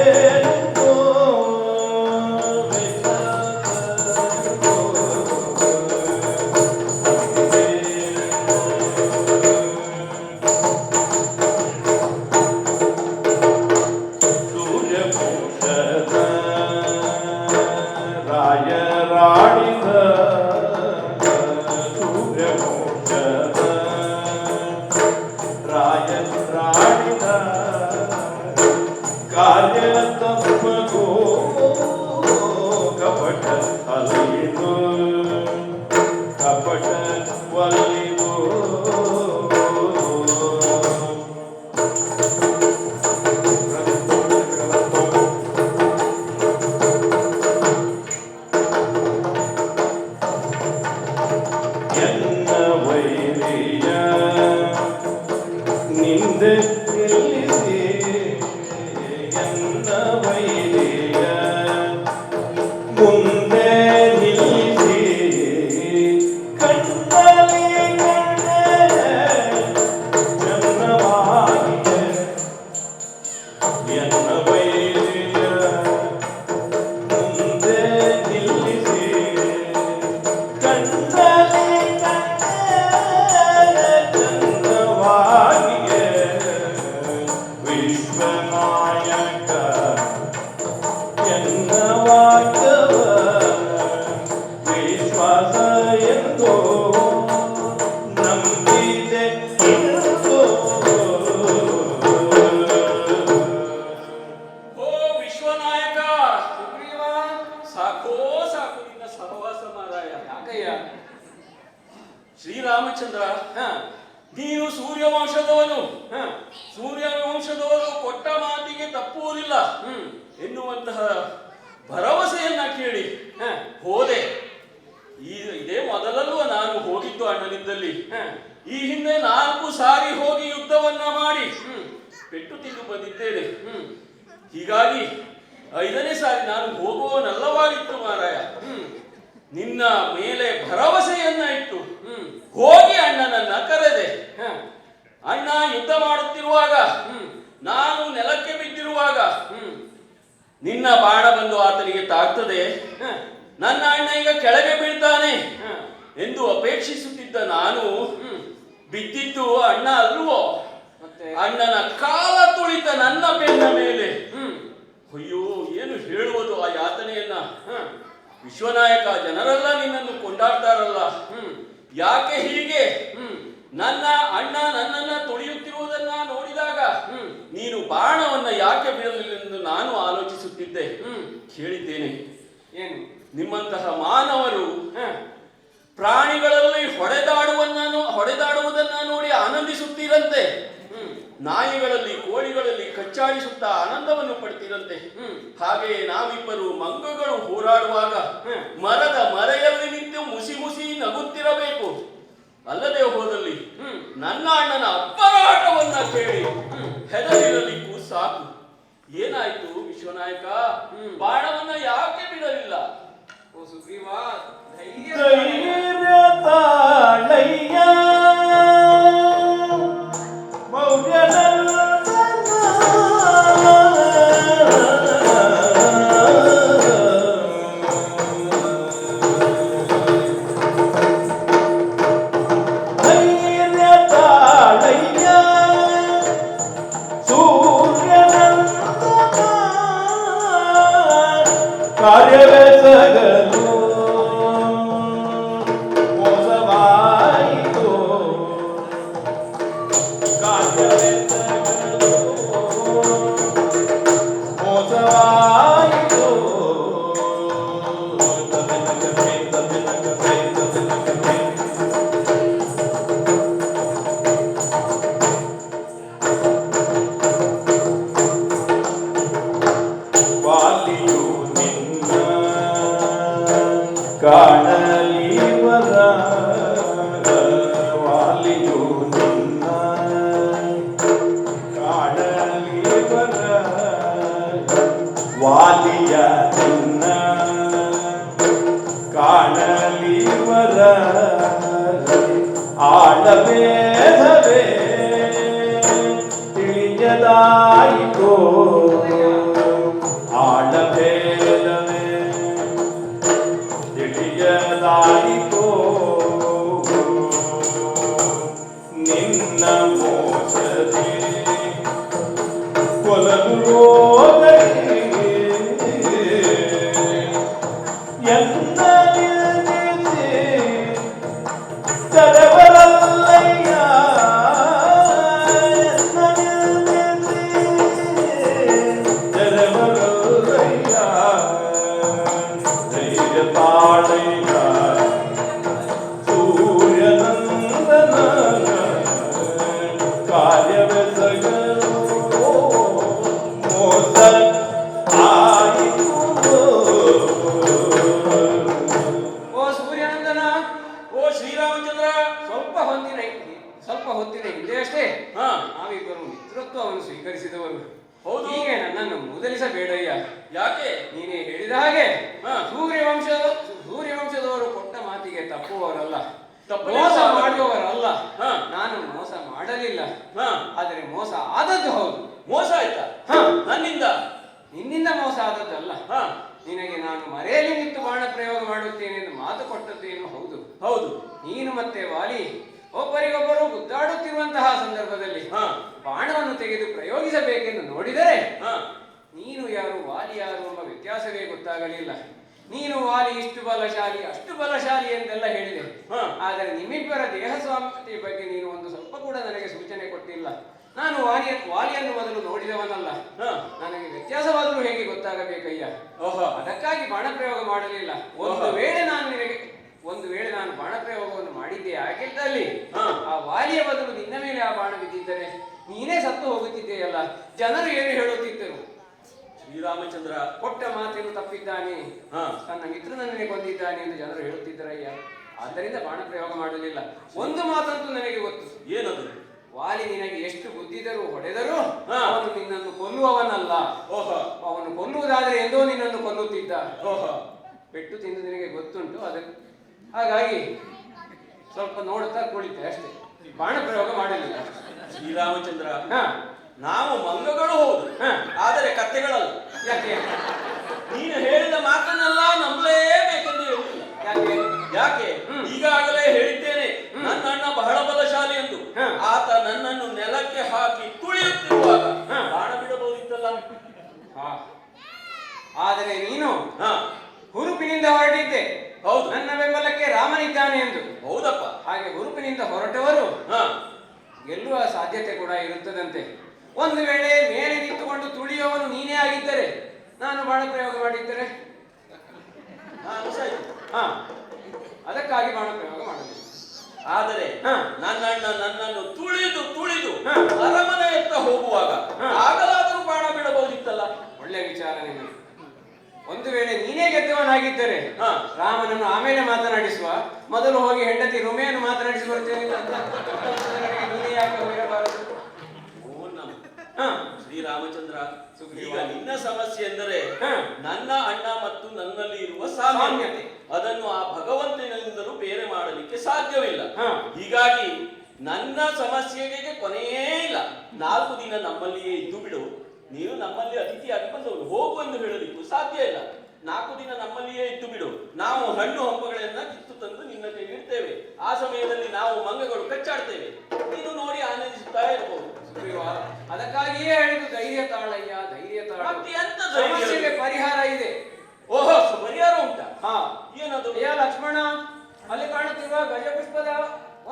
ರಾಯರಾಡಿದ ಸೂರ್ಯವಂಶದ ರಾಯರಾಡಿದ ಕಾರ್ಯ ತಪ್ಪಗೋ ಕಪಟ ಅಲಿದು ಕಪಟ ಒಲಿದು ಎನ್ನ ವೈರಿಯ ನಿಂದೆ ನಿಲ್ಲಿಸಿ ಎನ್ನ ವೈರಿಯ ಮುಂದೆ ನಿಲ್ಲಿಸಿ ಕಣ್ಣಲ್ಲಿ ಕಣ್ಣೆ ಚಂದ್ರವಾಗಿಯೇ ಎನ್ನ ವೈರಿಯ ಮುಂದೆ ನಿಲ್ಲಿಸಿ ಕಣ್ಣಲ್ಲಿ ಚಂದ್ರವಾಗಿಯೇ ವಿಶ್ವನಾಯಕ ಎನ್ನ ವಾಕ್ಯವ ವಿಶ್ವಾಸ ಎಂದು ನಂಬಿದೆ ಇಂದು. ಓ ವಿಶ್ವನಾಯಕ, ಸುಗ್ರೀವ, ಸಾಕೋ ಸಾಕು ನಿನ್ನ ಸಹವಾಸ ಮಾರಾಯ. ಯಾಕಯ್ಯ? ಶ್ರೀರಾಮಚಂದ್ರ, ಹ, ನೀನು ಸೂರ್ಯವಂಶದವನು. ಹ, ಸೂರ್ಯವಂಶದವರು ಕೊಟ್ಟ ಮಾತಿಗೆ ತಪ್ಪುವುದಿಲ್ಲ ಹ್ಮ್, ಎನ್ನುವಂತಹ ಭರವಸೆಯನ್ನ ಕೇಳಿ ಹ, ಹೋದೆ. ಇದೇ ಮೊದಲಲ್ವ ನಾನು ಹೋಗಿದ್ದು ಅಣ್ಣನಿದ್ದಲ್ಲಿ. ಹ, ಈ ಹಿಂದೆ 4 ಸಾರಿ ಹೋಗಿ ಯುದ್ಧವನ್ನ ಮಾಡಿ ಹ್ಮ್, ಪೆಟ್ಟು ತಿಂದು ಬಂದಿದ್ದೇನೆ. ಹ್ಮ್, ಹೀಗಾಗಿ 5ನೇ ಸಾರಿ ನಾನು ಹೋಗುವನಲ್ಲವಾಗಿತ್ತು ಮಾರಾಯ. ಹ್ಮ್, ನಿನ್ನ ಮೇಲೆ ಭರವಸೆಯನ್ನ ಇಟ್ಟು ಹ್ಮ್, ಹೋಗಿ ಅಣ್ಣನನ್ನ ಕರೆದೆ. ಹ, ಅಣ್ಣ ಯುದ್ಧ ಮಾಡುತ್ತಿರುವಾಗ, ಹ್ಮ್, ನಾನು ನೆಲಕ್ಕೆ ಬಿದ್ದಿರುವಾಗ ಹ್ಮ್, ನಿನ್ನ ಬಾಣ ಬಂದು ಆತನಿಗೆ ತಾಗ್ತದೆ, ಹ, ನನ್ನ ಅಣ್ಣ ಈಗ ಕೆಳಗೆ ಬೀಳ್ತಾನೆ ಹ, ಎಂದು ಅಪೇಕ್ಷಿಸುತ್ತಿದ್ದ ನಾನು ಹ್ಮ್, ಬಿದ್ದಿದ್ದು ಅಣ್ಣ ಅಲ್ವೋ, ಮತ್ತೆ ಅಣ್ಣನ ಕಾಲ ತುಳಿತ ನನ್ನ ಬೆನ್ನ ಮೇಲೆ. ಹ್ಮ್, ಅಯ್ಯೋ, ಏನು ಹೇಳುವುದು ಆ ಯಾತನೆಯನ್ನ. ಹ, ವಿಶ್ವನಾಯಕ, ಜನರೆಲ್ಲ ನಿನ್ನನ್ನು ಕೊಂಡಾಡ್ತಾರಲ್ಲ, ಹ್ಮ್, ಯಾಕೆ ಹೀಗೆ? ಹ್ಮ್, ನನ್ನ ಅಣ್ಣ ನನ್ನನ್ನ ತುಳಿಯುತ್ತಿರುವುದನ್ನ ನೋಡಿದಾಗ ಹ್ಮ್, ನೀನು ಬಾಣವನ್ನ ಯಾಕೆ ಬಿಡಲಿല്ലെಂದು ನಾನು ಆಲೋಚಿಸುತ್ತಿದ್ದೆ. ಹ್ಮ್, ಕೇಳಿದ್ದೇನೆ, ಏನು? ನಿಮ್ಮಂತಹ ಮಾನವರು ಹ, ಪ್ರಾಣಿಗಳಲ್ಲಿ ಹೊಡೆದಾಡುವುದನ್ನ ನೋಡಿ ಆನಂದಿಸುತ್ತೀರಂತೆ. ಹ್ಮ್, ನಾಯಿಗಳಲ್ಲಿ ಕೋಳಿಗಳಲ್ಲಿ ಕಚ್ಚಾಡಿಸುತ್ತಾ ಆನಂದವನ್ನು ಪಡ್ತೀರಂತೆ. ಹ್ಮ್, ಹಾಗೆಯೇ ನಾವಿಬ್ಬರು ಮಂಗಗಳು ಹೋರಾಡುವಾಗ ಹ್ಮ್, ಮರದ ಮರೆಯಲ್ಲಿ ನಿಂತು ಮುಸಿ ಮುಸಿ ನಗುತ್ತಿರಬೇಕು. ಅಲ್ಲದೆ ಹೋದಲ್ಲಿ ಹ್ಮ್, ನನ್ನ ಅಣ್ಣನ ಅಪ್ಪರಾಟವನ್ನ ಕೇಳಿ ಹ್ಮ್, ಹೆದರಿರಲಿಕ್ಕೂ ಸಾಕು. ಏನಾಯ್ತು ವಿಶ್ವನಾಯಕ? ಬಾಣವನ್ನ ಯಾಕೆ ಬಿಡಲಿಲ್ಲ? ಓ ಸುಗ್ರೀವ, ಧೈರ್ಯ ಧೈರ್ಯ ತಾಳಯ್ಯ ಮೌರ್ಯನಂದನ ಧೈರ್ಯ ತಾಳಯ್ಯ ಸೂರ್ಯನಂದನ ಕಾರ್ಯವೇ ಸಗಲು ಮೋಸವಾಯಿತು ಕಾರ್ಯವೇ ಸಗಲು ಮೋಸವಾಯಿತು ವಾಲಿಯು ನಿನ್ನ ಕಾಣಲಿವರ ವಾಲಿಯು ನಿನ್ನ ಕಾಣಲಿವರ ವಾಲಿಯ ನಿನ್ನ ಕಾಣಲಿವರ ಆಳವೇಧವೇ ತಿಳಿಯದಾಯಿತೋ ಆಳಭೇದವೇ ತಿಳಿಯದಾಯಿತೋ ನಿನ್ನ ಮೋಸದೆ ಕೊಲಲು ಹೋದರೆ ಎನ್ನ ನಿಲ್ಲಿಸಿ ತರವರಲ್ಲಯ್ಯ ಎನ್ನ ನಿಲ್ಲಿಸಿ ತರವರಲ್ಲಯ್ಯ ಧೈರ್ಯ ತಾಳಯ್ಯ ಸೂರ್ಯನಂದನ ಕಾರ್ಯವೆಸಗಲು ಮೋಸ ಆಯಿತು. ಓ ಸೂರ್ಯನಂದನ, ಓ ಶ್ರೀರಾಮಚಂದ್ರ. ಸ್ವಲ್ಪ ಹೊತ್ತಿನ ಹಿಂದೆ ಅಷ್ಟೇ ಹಾ ನಾವಿಬ್ಬರು ಮಿತ್ರತ್ವವನ್ನು ಸ್ವೀಕರಿಸಿದವರು. ಹೌದು. ಹೀಗೆ ನನ್ನನ್ನು ಮೂದಲಿಸಬೇಡಯ್ಯ. ಯಾಕೆ? ನೀನೇ ಹೇಳಿದ ಹಾಗೆ ಹಾ. ಸೂರ್ಯವಂಶದವರು ಕೊಟ್ಟ ಮಾತಿಗೆ ತಪ್ಪುವವರಲ್ಲ, ತಪ್ಪದೇ ಮೋಸ ಮಾಡಬಾರದು. ಮಾಡುವವರಲ್ಲ. ಹಾ. ನಾನು ಮೋಸ ಮಾಡಲಿಲ್ಲ, ಹಾ ಆದರೆ ಮೋಸ ಆದದ್ದು ಹೌದು. ಮೋಸ ಆಯ್ತಾ? ಹಾ. ನನ್ನಿಂದ? ನಿನ್ನಿಂದ ಮೋಸ ಆದದ್ದಲ್ಲ. ಹಾ ನಿನಗೆ ನಾನು ಮರೆಯಲ್ಲಿ ನಿಂತು ಬಾಣ ಪ್ರಯೋಗ ಮಾಡುತ್ತೇನೆ ಎಂದು ಮಾತು ಕೊಟ್ಟದ್ದೇನು ಹೌದು. ಹೌದು. ನೀನು ಮತ್ತೆ ವಾಲಿ ಒಬ್ಬರಿಗೊಬ್ಬರು ಗುದ್ದಾಡುತ್ತಿರುವಂತಹ ಸಂದರ್ಭದಲ್ಲಿ ಹಾ ಬಾಣವನ್ನು ತೆಗೆದು ಪ್ರಯೋಗಿಸಬೇಕೆಂದು ನೋಡಿದರೆ ಹಾ ನೀನು ಯಾರು ವಾಲಿ ಯಾರು ಎಂಬ ವ್ಯತ್ಯಾಸವೇ ಗೊತ್ತಾಗಲಿಲ್ಲ. ನೀನು ವಾಲಿ ಇಷ್ಟು ಬಲಶಾಲಿ ಅಷ್ಟು ಬಲಶಾಲಿ ಎಂದೆಲ್ಲ ಹೇಳಿದೆ, ಹಾ. ಆದರೆ ನಿಮ್ಮಿಬ್ಬರ ದೇಹ ಸ್ವಾಮರ್ಥ್ಯ ಬಗ್ಗೆ ನೀನು ಒಂದು ಸ್ವಲ್ಪ ಕೂಡ ನನಗೆ ಸೂಚನೆ ಕೊಟ್ಟಿಲ್ಲ. ನಾನು ವಾಲಿಯನ್ನು ಮೊದಲು ನೋಡಿದವನಲ್ಲ, ಹಾ. ನನಗೆ ವ್ಯತ್ಯಾಸವಾದರೂ ಹೇಗೆ ಗೊತ್ತಾಗಬೇಕಯ್ಯ? ಓಹೋ. ಅದಕ್ಕಾಗಿ ಬಾಣ ಪ್ರಯೋಗ ಮಾಡಲಿಲ್ಲ. ಒಂದು ವೇಳೆ ನಾನು ಬಾಣ ಪ್ರಯೋಗವನ್ನು ಮಾಡಿದ್ದೆ ಆಗಿದ್ದಲ್ಲಿ ಹಾ. ಆ ವಾಲಿಯ ಬದಲು ನಿನ್ನ ಮೇಲೆ ಆ ಬಾಣ ಬಿದ್ದಿದ್ದರೆ ನೀನೇ ಸತ್ತು ಹೋಗುತ್ತಿದ್ದೆಯಲ್ಲ, ಜನರು ಏನು ಹೇಳುತ್ತಿದ್ದರು? ಶ್ರೀರಾಮಚಂದ್ರ ಕೊಟ್ಟ ಮಾತನ್ನು ತಪ್ಪಿದ್ದಾನೆ, ಹಾ ತನ್ನ ಮಿತ್ರನನ್ನೇ ಕೊಂದಿದ್ದಾನೆ ಎಂದು ಜನರು ಹೇಳುತ್ತಿದ್ದರಯ್ಯ. ಆದ್ದರಿಂದ ಬಾಣ ಪ್ರಯೋಗ ಮಾಡಲಿಲ್ಲ. ಒಂದು ಮಾತಂತೂ ನನಗೆ ಗೊತ್ತು. ಏನದು? ವಾಲಿ ನಿನಗೆ ಎಷ್ಟು ಬುದ್ಧಿದರೂ ಹೊಡೆದರೂ ಹಾ. ಅವನು ನಿನ್ನನ್ನು ಕೊಲ್ಲುವವನಲ್ಲ. ಓಹೋ. ಅವನು ಕೊಲ್ಲುವುದಾದರೆ ಎಂದೋ ನಿನ್ನನ್ನು ಕೊಲ್ಲುತ್ತಿದ್ದ. ಓಹೋ. ಪೆಟ್ಟು ತಿಂದು ನಿನಗೆ ಗೊತ್ತುಂಟು. ಹಾಗಾಗಿ ಸ್ವಲ್ಪ ನೋಡುತ್ತಾ ಕುಳಿತೆ ಅಷ್ಟೇ, ಬಾಣ ಪ್ರಯೋಗ ಮಾಡಲಿಲ್ಲ. ಶ್ರೀರಾಮಚಂದ್ರ, ಹಾ ನಾವು ಮಂಗಗಳು ಹೌದು, ಹಾ. ಆದರೆ ಕತ್ತೆಗಳಲ್ಲ. ಯಾಕೆ? ನೀನು ಹೇಳಿದ ಮಾತನ್ನೆಲ್ಲ ನಂಬಲೇಬೇಕೆಂದು ಹೇಳುತ್ತಿಲ್ಲ. ಯಾಕೆ? ಯಾಕೆ? ಈಗಾಗಲೇ ಹೇಳಿದ್ದೇನೆ, ನನ್ನ ಅಣ್ಣ ಬಹಳ ಬಲಶಾಲಿ ಎಂದು. ಹಾ. ಆತ ನನ್ನನ್ನು ನೆಲಕ್ಕೆ ಹಾಕಿ ತುಳಿಯುತ್ತಿರುವಾಗ ಹಾ. ಬಾಣ ಬಿಡಬಹುದಿತ್ತಲ್ಲ. ಹಾ. ಆದರೆ ನೀನು ಹಾ ಹುರುಪಿನಿಂದ ಹೊರಟಿದ್ದೆ. ಹೌದು. ನನ್ನ ಬೆಂಬಲಕ್ಕೆ ರಾಮನಿದ್ದಾನೆ ಎಂದು. ಹೌದಪ್ಪ. ಹಾಗೆ ಹುರುಪಿನಿಂದ ಹೊರಟವರು ಹಾ ಗೆಲ್ಲುವ ಸಾಧ್ಯತೆ ಕೂಡ ಇರುತ್ತದಂತೆ. ಒಂದು ವೇಳೆ ಮೇಲೆ ನಿಂತುಕೊಂಡು ತುಳಿಯುವವನು ನೀನೇ ಆಗಿದ್ದರೆ, ನಾನು ಬಾಣ ಪ್ರಯೋಗ ಮಾಡಿದ್ದರೆ ನಾನು ಸಾಯ್ತು. ಹಾ, ಅದಕ್ಕಾಗಿ ಬಾಣ ಪ್ರಯೋಗ ಮಾಡಲಿಲ್ಲ. ಆದರೆ ಹಾ. ನನ್ನ ಅಣ್ಣ ನನ್ನನ್ನು ತುಳಿದು ಹಾ. ಅರಮನೆಯತ್ತ ಹೋಗುವಾಗ ಹಾ. ಆಗಲಾದರೂ ಬಾಣ ಬಿಡಬಹುದಿತ್ತಲ್ಲ. ಒಳ್ಳೆ ವಿಚಾರ ನಿನ್ನ. ಒಂದು ವೇಳೆ ನೀನೇ ಗೆದ್ದವನಾಗಿದ್ದರೆ ಹಾ. ರಾಮನನ್ನು ಆಮೇಲೆ ಮಾತನಾಡಿಸುವ, ಮೊದಲು ಹೋಗಿ ಹೆಂಡತಿ ರುಮೆಯನ್ನು ಮಾತನಾಡಿಸಿ ಬರ್ತೇನೆ ಅಂತ ನೀನೇ ಯಾಕೆ ಹೋಗಿರಬಾರದು? ಓ ನಮ. ಹಾ. ಶ್ರೀರಾಮಚಂದ್ರ, ಸುಗ್ರೀವ. ಈಗ ನಿನ್ನ ಸಮಸ್ಯೆ ಎಂದರೆ ಹಾ. ನನ್ನ ಅಣ್ಣ ಮತ್ತು ನನ್ನಲ್ಲಿ ಇರುವ ಸಾಮ್ಯತೆ. ಸಾಮ್ಯತೆ. ಅದನ್ನು ಆ ಭಗವಂತನಿಂದಲೂ ಬೇರೆ ಮಾಡಲಿಕ್ಕೆ ಸಾಧ್ಯವಿಲ್ಲ. ಹಾ. ಹೀಗಾಗಿ ನನ್ನ ಸಮಸ್ಯೆಗೆ ಕೊನೆಯೇ ಇಲ್ಲ. 4 ದಿನ ನಮ್ಮಲ್ಲಿಯೇ ಇದ್ದು ಬಿಡು. ನೀನು ನಮ್ಮಲ್ಲಿ ಅತಿಥಿಯಾಗಿ ಬಂದವನು, ಹೋಗು ಎಂದು ಹೇಳಲಿಕ್ಕೂ ಸಾಧ್ಯ ಇಲ್ಲ. 4 ದಿನ ನಮ್ಮಲ್ಲಿಯೇ ಇದ್ದು ಬಿಡು. ನಾವು ಹಣ್ಣು ಹಂಪಗಳನ್ನ ಕಿತ್ತು ತಂದು ನಿನ್ನ ಕೈಗೆ ಇಡ್ತೇವೆ. ಆ ಸಮಯದಲ್ಲಿ ನಾವು ಮಂಗಗಳು ಕಚ್ಚಾಡ್ತೇವೆ. ನೀನು ನೋಡಿ ಆನಂದಿಸುತ್ತಾ ಇರಬಹುದು. ಸುಗ್ರೀವ, ಅದಕ್ಕಾಗಿಯೇ ಹೇಳಿದ್ದು ಧೈರ್ಯ ತಾಳಯ್ಯ, ಧೈರ್ಯ ತಾಳ. ಮತ್ತೆ ಎಂತ ಧೈರ್ಯ? ಸಮಸ್ಯೆಗೆ ಪರಿಹಾರ ಇದೆ. ಓಹೋ, ಪರಿಹಾರ ಉಂಟಾ? ಹಾ. ಏನದು? ಅಯ್ಯ ಲಕ್ಷ್ಮಣ, ಅಲ್ಲಿ ಕಾಣುತ್ತಿರುವ ಗಜಪುಷ್ಪದ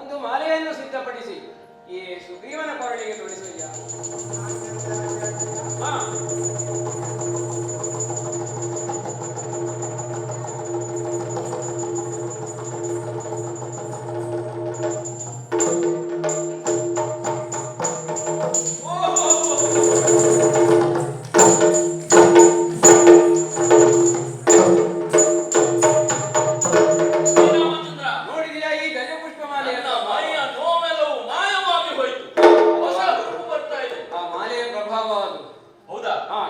ಒಂದು ಮಾಲೆಯನ್ನು ಸಿದ್ಧಪಡಿಸಿ ಈ ಸುಗ್ರೀವನ ಕೊರಳಿಗೆ ತೊಡಿಸಯ್ಯ. ಹಾ. ಶ್ರೀರಾಮಚಂದ್ರ, ನೋಡಿದೀಯಾ ಈ ಗಜಪುಷ್ಪ ಮಾಲೆಯನ್ನು? ನನ್ನ ಮೈಯ ನೋವೆಲ್ಲವೂ ಮಾಯವಾಗಿ ಹೋಯಿತು. ಹೊಸ ಹುರುಪು ಬರ್ತಾ ಇದೆ. ಆ ಮಾಲೆಯ ಪ್ರಭಾವ ಅದು. ಹೌದಾ? ಹಾ.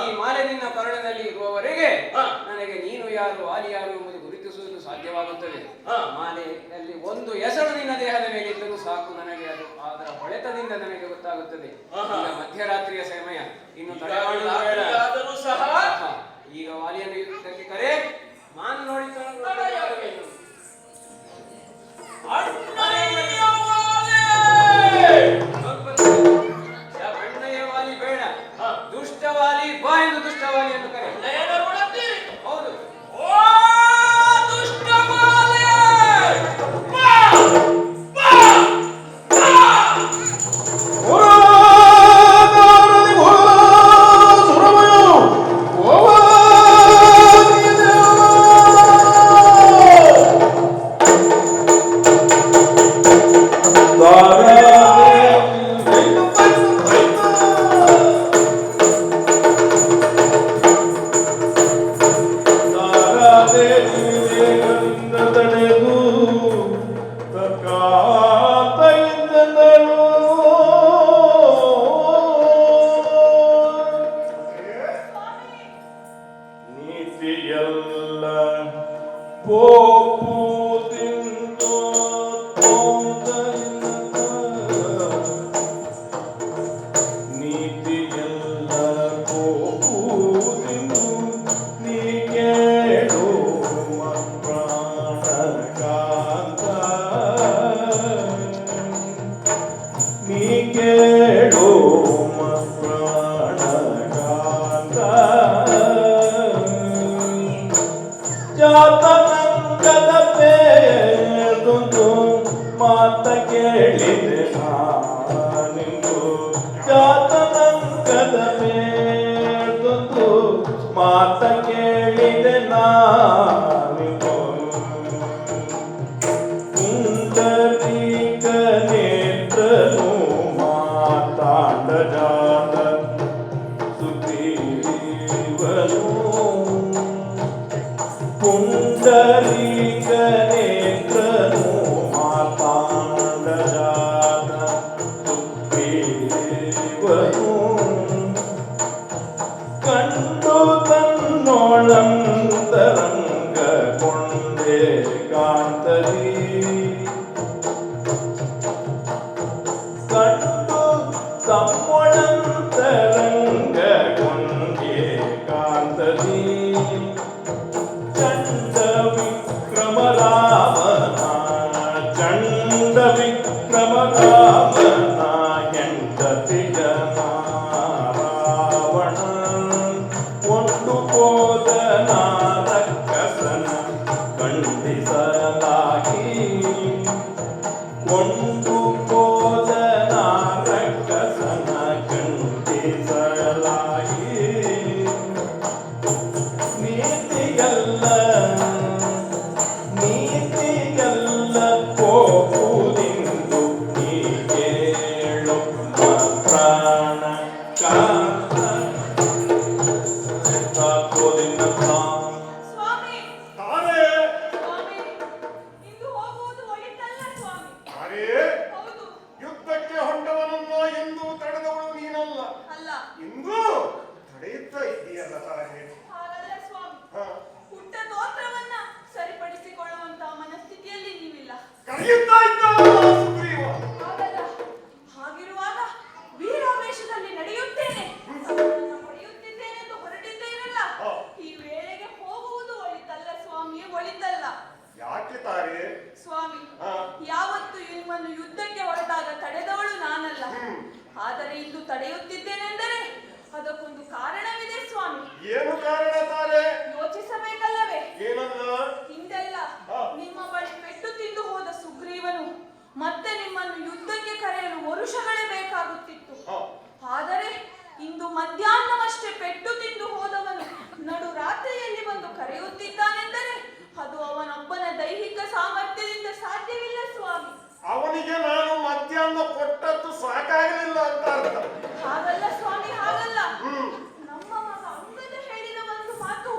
ಈ ಮಾಲೆ ನಿನ್ನ ಕೊರಳಿನಲ್ಲಿ ಇರುವವರೆಗೆ ಹಾ. ನನಗೆ ನೀನು ಯಾರು ವಾಲಿ ಯಾರು ಎಂಬುದು ಗುರುತಿಸುವುದು ಸಾಧ್ಯವಾಗುತ್ತದೆ. ಹಾ. ಮಾಲೆಯಲ್ಲಿ ಒಂದು ಹೆಸರು ನಿನ್ನ ದೇಹದ ಮೇಲೆ ಇದ್ದರೂ ಸಾಕು, ನನಗೆ ಅದು ಅದರ ಹೊಳೆತ ಘಟ್ಟದಿಂದ ನನಗೆ ಗೊತ್ತಾಗುತ್ತದೆ. ಆಹಾ. ಈಗ ಮಧ್ಯರಾತ್ರಿಯ ಸಮಯ, ಇನ್ನು ಈಗ ತಡ ಮಾಡುವುದು ಬೇಡ. ರಾತ್ರಿಯಾದರೂ ಸಹ ಆಹಾ. ಈಗ ವಾಲಿಯನ್ನು ಯುದ್ಧಕ್ಕೆ ಕರೆ, ಮಾನು ನೋಡಿಕೊಂಡು ಅಣ್ಣಯ್ಯ ವಾಲೆ! ಅಣ್ಣಯ್ಯ ವಾಲಿ ಬೇಡ, ಹಾ. ದುಷ್ಟವಾಲಿ ಬಾ ಎಂದು ದುಷ್ಟವಾಲಿಯನ್ನು ಕರೆ. ನಯನರೊಳಗೆ ಹೌದು. ಓ ದುಷ್ಟವಾಲೆ! ಬಾ! ಬಾ! ಬಾ! ಹೋರಾಟಗಾರನಿ ಸುರಮಯೋ ನೀತಿಯಲ್ಲ ಪೋಪುದಿಂದು ನೀತಿಯಲ್ಲ ಪೋಪುದಿಂದು ನೀ ಕೇಳು ಪ್ರಾಣಕಾಂತ ನೀ ಕೇಳು ಪ್ರಾಣಕಾಂತ ಜಾತನಂಗದ ಪೇದೊಂದು ಮಾತ ಕೇಳಿದೆ ನಾನಿಂದು ಜಾತನಂಗದ ಪೇದೊಂದು ಮಾತ ಕೇಳಿದೆ ನಾನಿಂದು ಪುಂಡರೀಕ ನೇತ್ರನು ಮಾತಾಂಡ ಜಾತ ಸುಗ್ರೀವನು ಪುಂಡರೀಕ ನೇತ್ರನು ಮಾತಾಂಡ ಜಾತ ಸುಗ್ರೀವನು ಕಂಡು ತನ್ನೊಳಂತರಂಗ ಕೊಂಡೆ ಕಾಂತರಿ ಕಂಡು ತಮ್ಮೊಳಂತರಂಗ ಕೊಂಡೆ ಕಾಂತರಿ ಚಂಡ ವಿಕ್ರಮ ರಾಮನ ಚಂಡ ವಿಕ್ರಮ ರಾಮನ ಹೆಂಡತಿಯ ರಾವಣ ಒಂದು ಹೋದನ ರಕ್ಕಸನ ಖಂಡಿಸಲಾಗಿ ಒಂದು ಹೋದನ ರಕ್ಕಸನ ಖಂಡಿಸಲಾಗಿ ನೀತಿಗಲ್ಲ ನೀತಿಗಲ್ಲ ಹೋಗುವುದೆಂದು ನೀ ಕೇಳು ಪ್ರಾಣ ಕಾಂತ ಸ್ವಾಮಿ, ತಾನೇ ಸ್ವಾಮಿ, ಇಂದು ಹೋಗುವುದು ಒಳಿತಲ್ಲ ಸ್ವಾಮಿ. ತಾನೇ ಹೌದು, ಯುದ್ಧಕ್ಕೆ ಹೊಂಡವನನ್ನ ಎಂದೂ ತಡೆದವಳು ನೀನಲ್ಲ, ಅಲ್ಲ, ಇಂದು ತಡೆಯುತ್ತಾ ಇದ್ದೀಯಲ್ಲ ತಾನೇ. ಹಾಗಲ್ಲ ಸ್ವಾಮಿ. ಹ, ಹುಟ್ಟ ತೋತ್ರವನ್ನ ಸರಿಪಡಿಸಿಕೊಳ್ಳುವಂತ ಮನಸ್ಥಿತಿಯಲ್ಲಿ ನೀವಿಲ್ಲ. ಕರೆಯುತ್ತಾ ಇದ್ದಲ್ಲ ಸುಗ್ರೀವ. ಹಾಗಲ್ಲ, ಹಾಗಿರುವಾಗ ವೀರಾವೇಶದಲ್ಲಿ ನಡೆಯುತ್ತೇನೆ, ಅವನನ್ನ ಹೊಡೆಯುತ್ತಿದ್ದೇನೆಂದು ಹೊರಟಿದ್ದೇನಲ್ಲ, ಹ. ಈ ವೇಳೆಗೆ ಹೋಗುವುದು ಒಳಿತಲ್ಲ ಸ್ವಾಮಿ, ಒಳಿತಲ್ಲ. ಯಾಕೆ ತಾರೆ? ಸ್ವಾಮಿ, ಹ. ಯಾವತ್ತು ನಿಮ್ಮನ್ನು ಯುದ್ಧಕ್ಕೆ ಹೊರಟಾಗ ತಡೆದವಳು ನಾನಲ್ಲ. ಹ್ಮ್. ಆದರೆ ಇಂದು ತಡೆಯುತ್ತಿದ್ದೇನೆಂದರೆ ಅದಕ್ಕೊಂದು ಕಾರಣವಿದೆ ಸ್ವಾಮಿ. ಏನು ಕಾರಣ ತಾರೆ? ಯೋಚಿಸಬೇಕಲ್ಲವೇ? ಏನನ್ನ? ಹಿಂದೆಲ್ಲ ಹ. ನಿಮ್ಮ ಬಳಿ ಪೆಟ್ಟು ತಿಂದು ಹೋದ ಸುಗ್ರೀವನು ಮತ್ತೆ ನಿಮ್ಮನ್ನು ಯುದ್ಧಕ್ಕೆ ಕರೆಯಲು ವರುಷಗಳೇ ಬೇಕಾಗುತ್ತಿತ್ತು. ಹ. ಆದರೆ ಇಂದು ಮಧ್ಯಾಹ್ನವಷ್ಟೇ ಪೆಟ್ಟು ತಿಂದು ಹೋದವನು ನಡು ರಾತ್ರಿಯಲ್ಲಿ ಬಂದು ಕರೆಯುತ್ತಿದ್ದಾನೆಂದರೆ ಅದು ಅವನೊಬ್ಬನ ದೈಹಿಕ ಸಾಮರ್ಥ್ಯದಿಂದ ಸಾಧ್ಯವಿಲ್ಲ ಸ್ವಾಮಿ. ಅವನಿಗೆ ನಾನು ಮಧ್ಯಾಹ್ನ ಕೊಟ್ಟದ್ದು ಸಾಕಾಗಲಿಲ್ಲ ಅಂತ ಅರ್ಥ. ಹಾಗಲ್ಲ ಸ್ವಾಮಿ, ಹಾಗಲ್ಲ. ಹ್ಮ್. ನಮ್ಮ ಮಗ ಅಂಗದ ಹೇಳಿದ ಒಂದು ಮಾತು.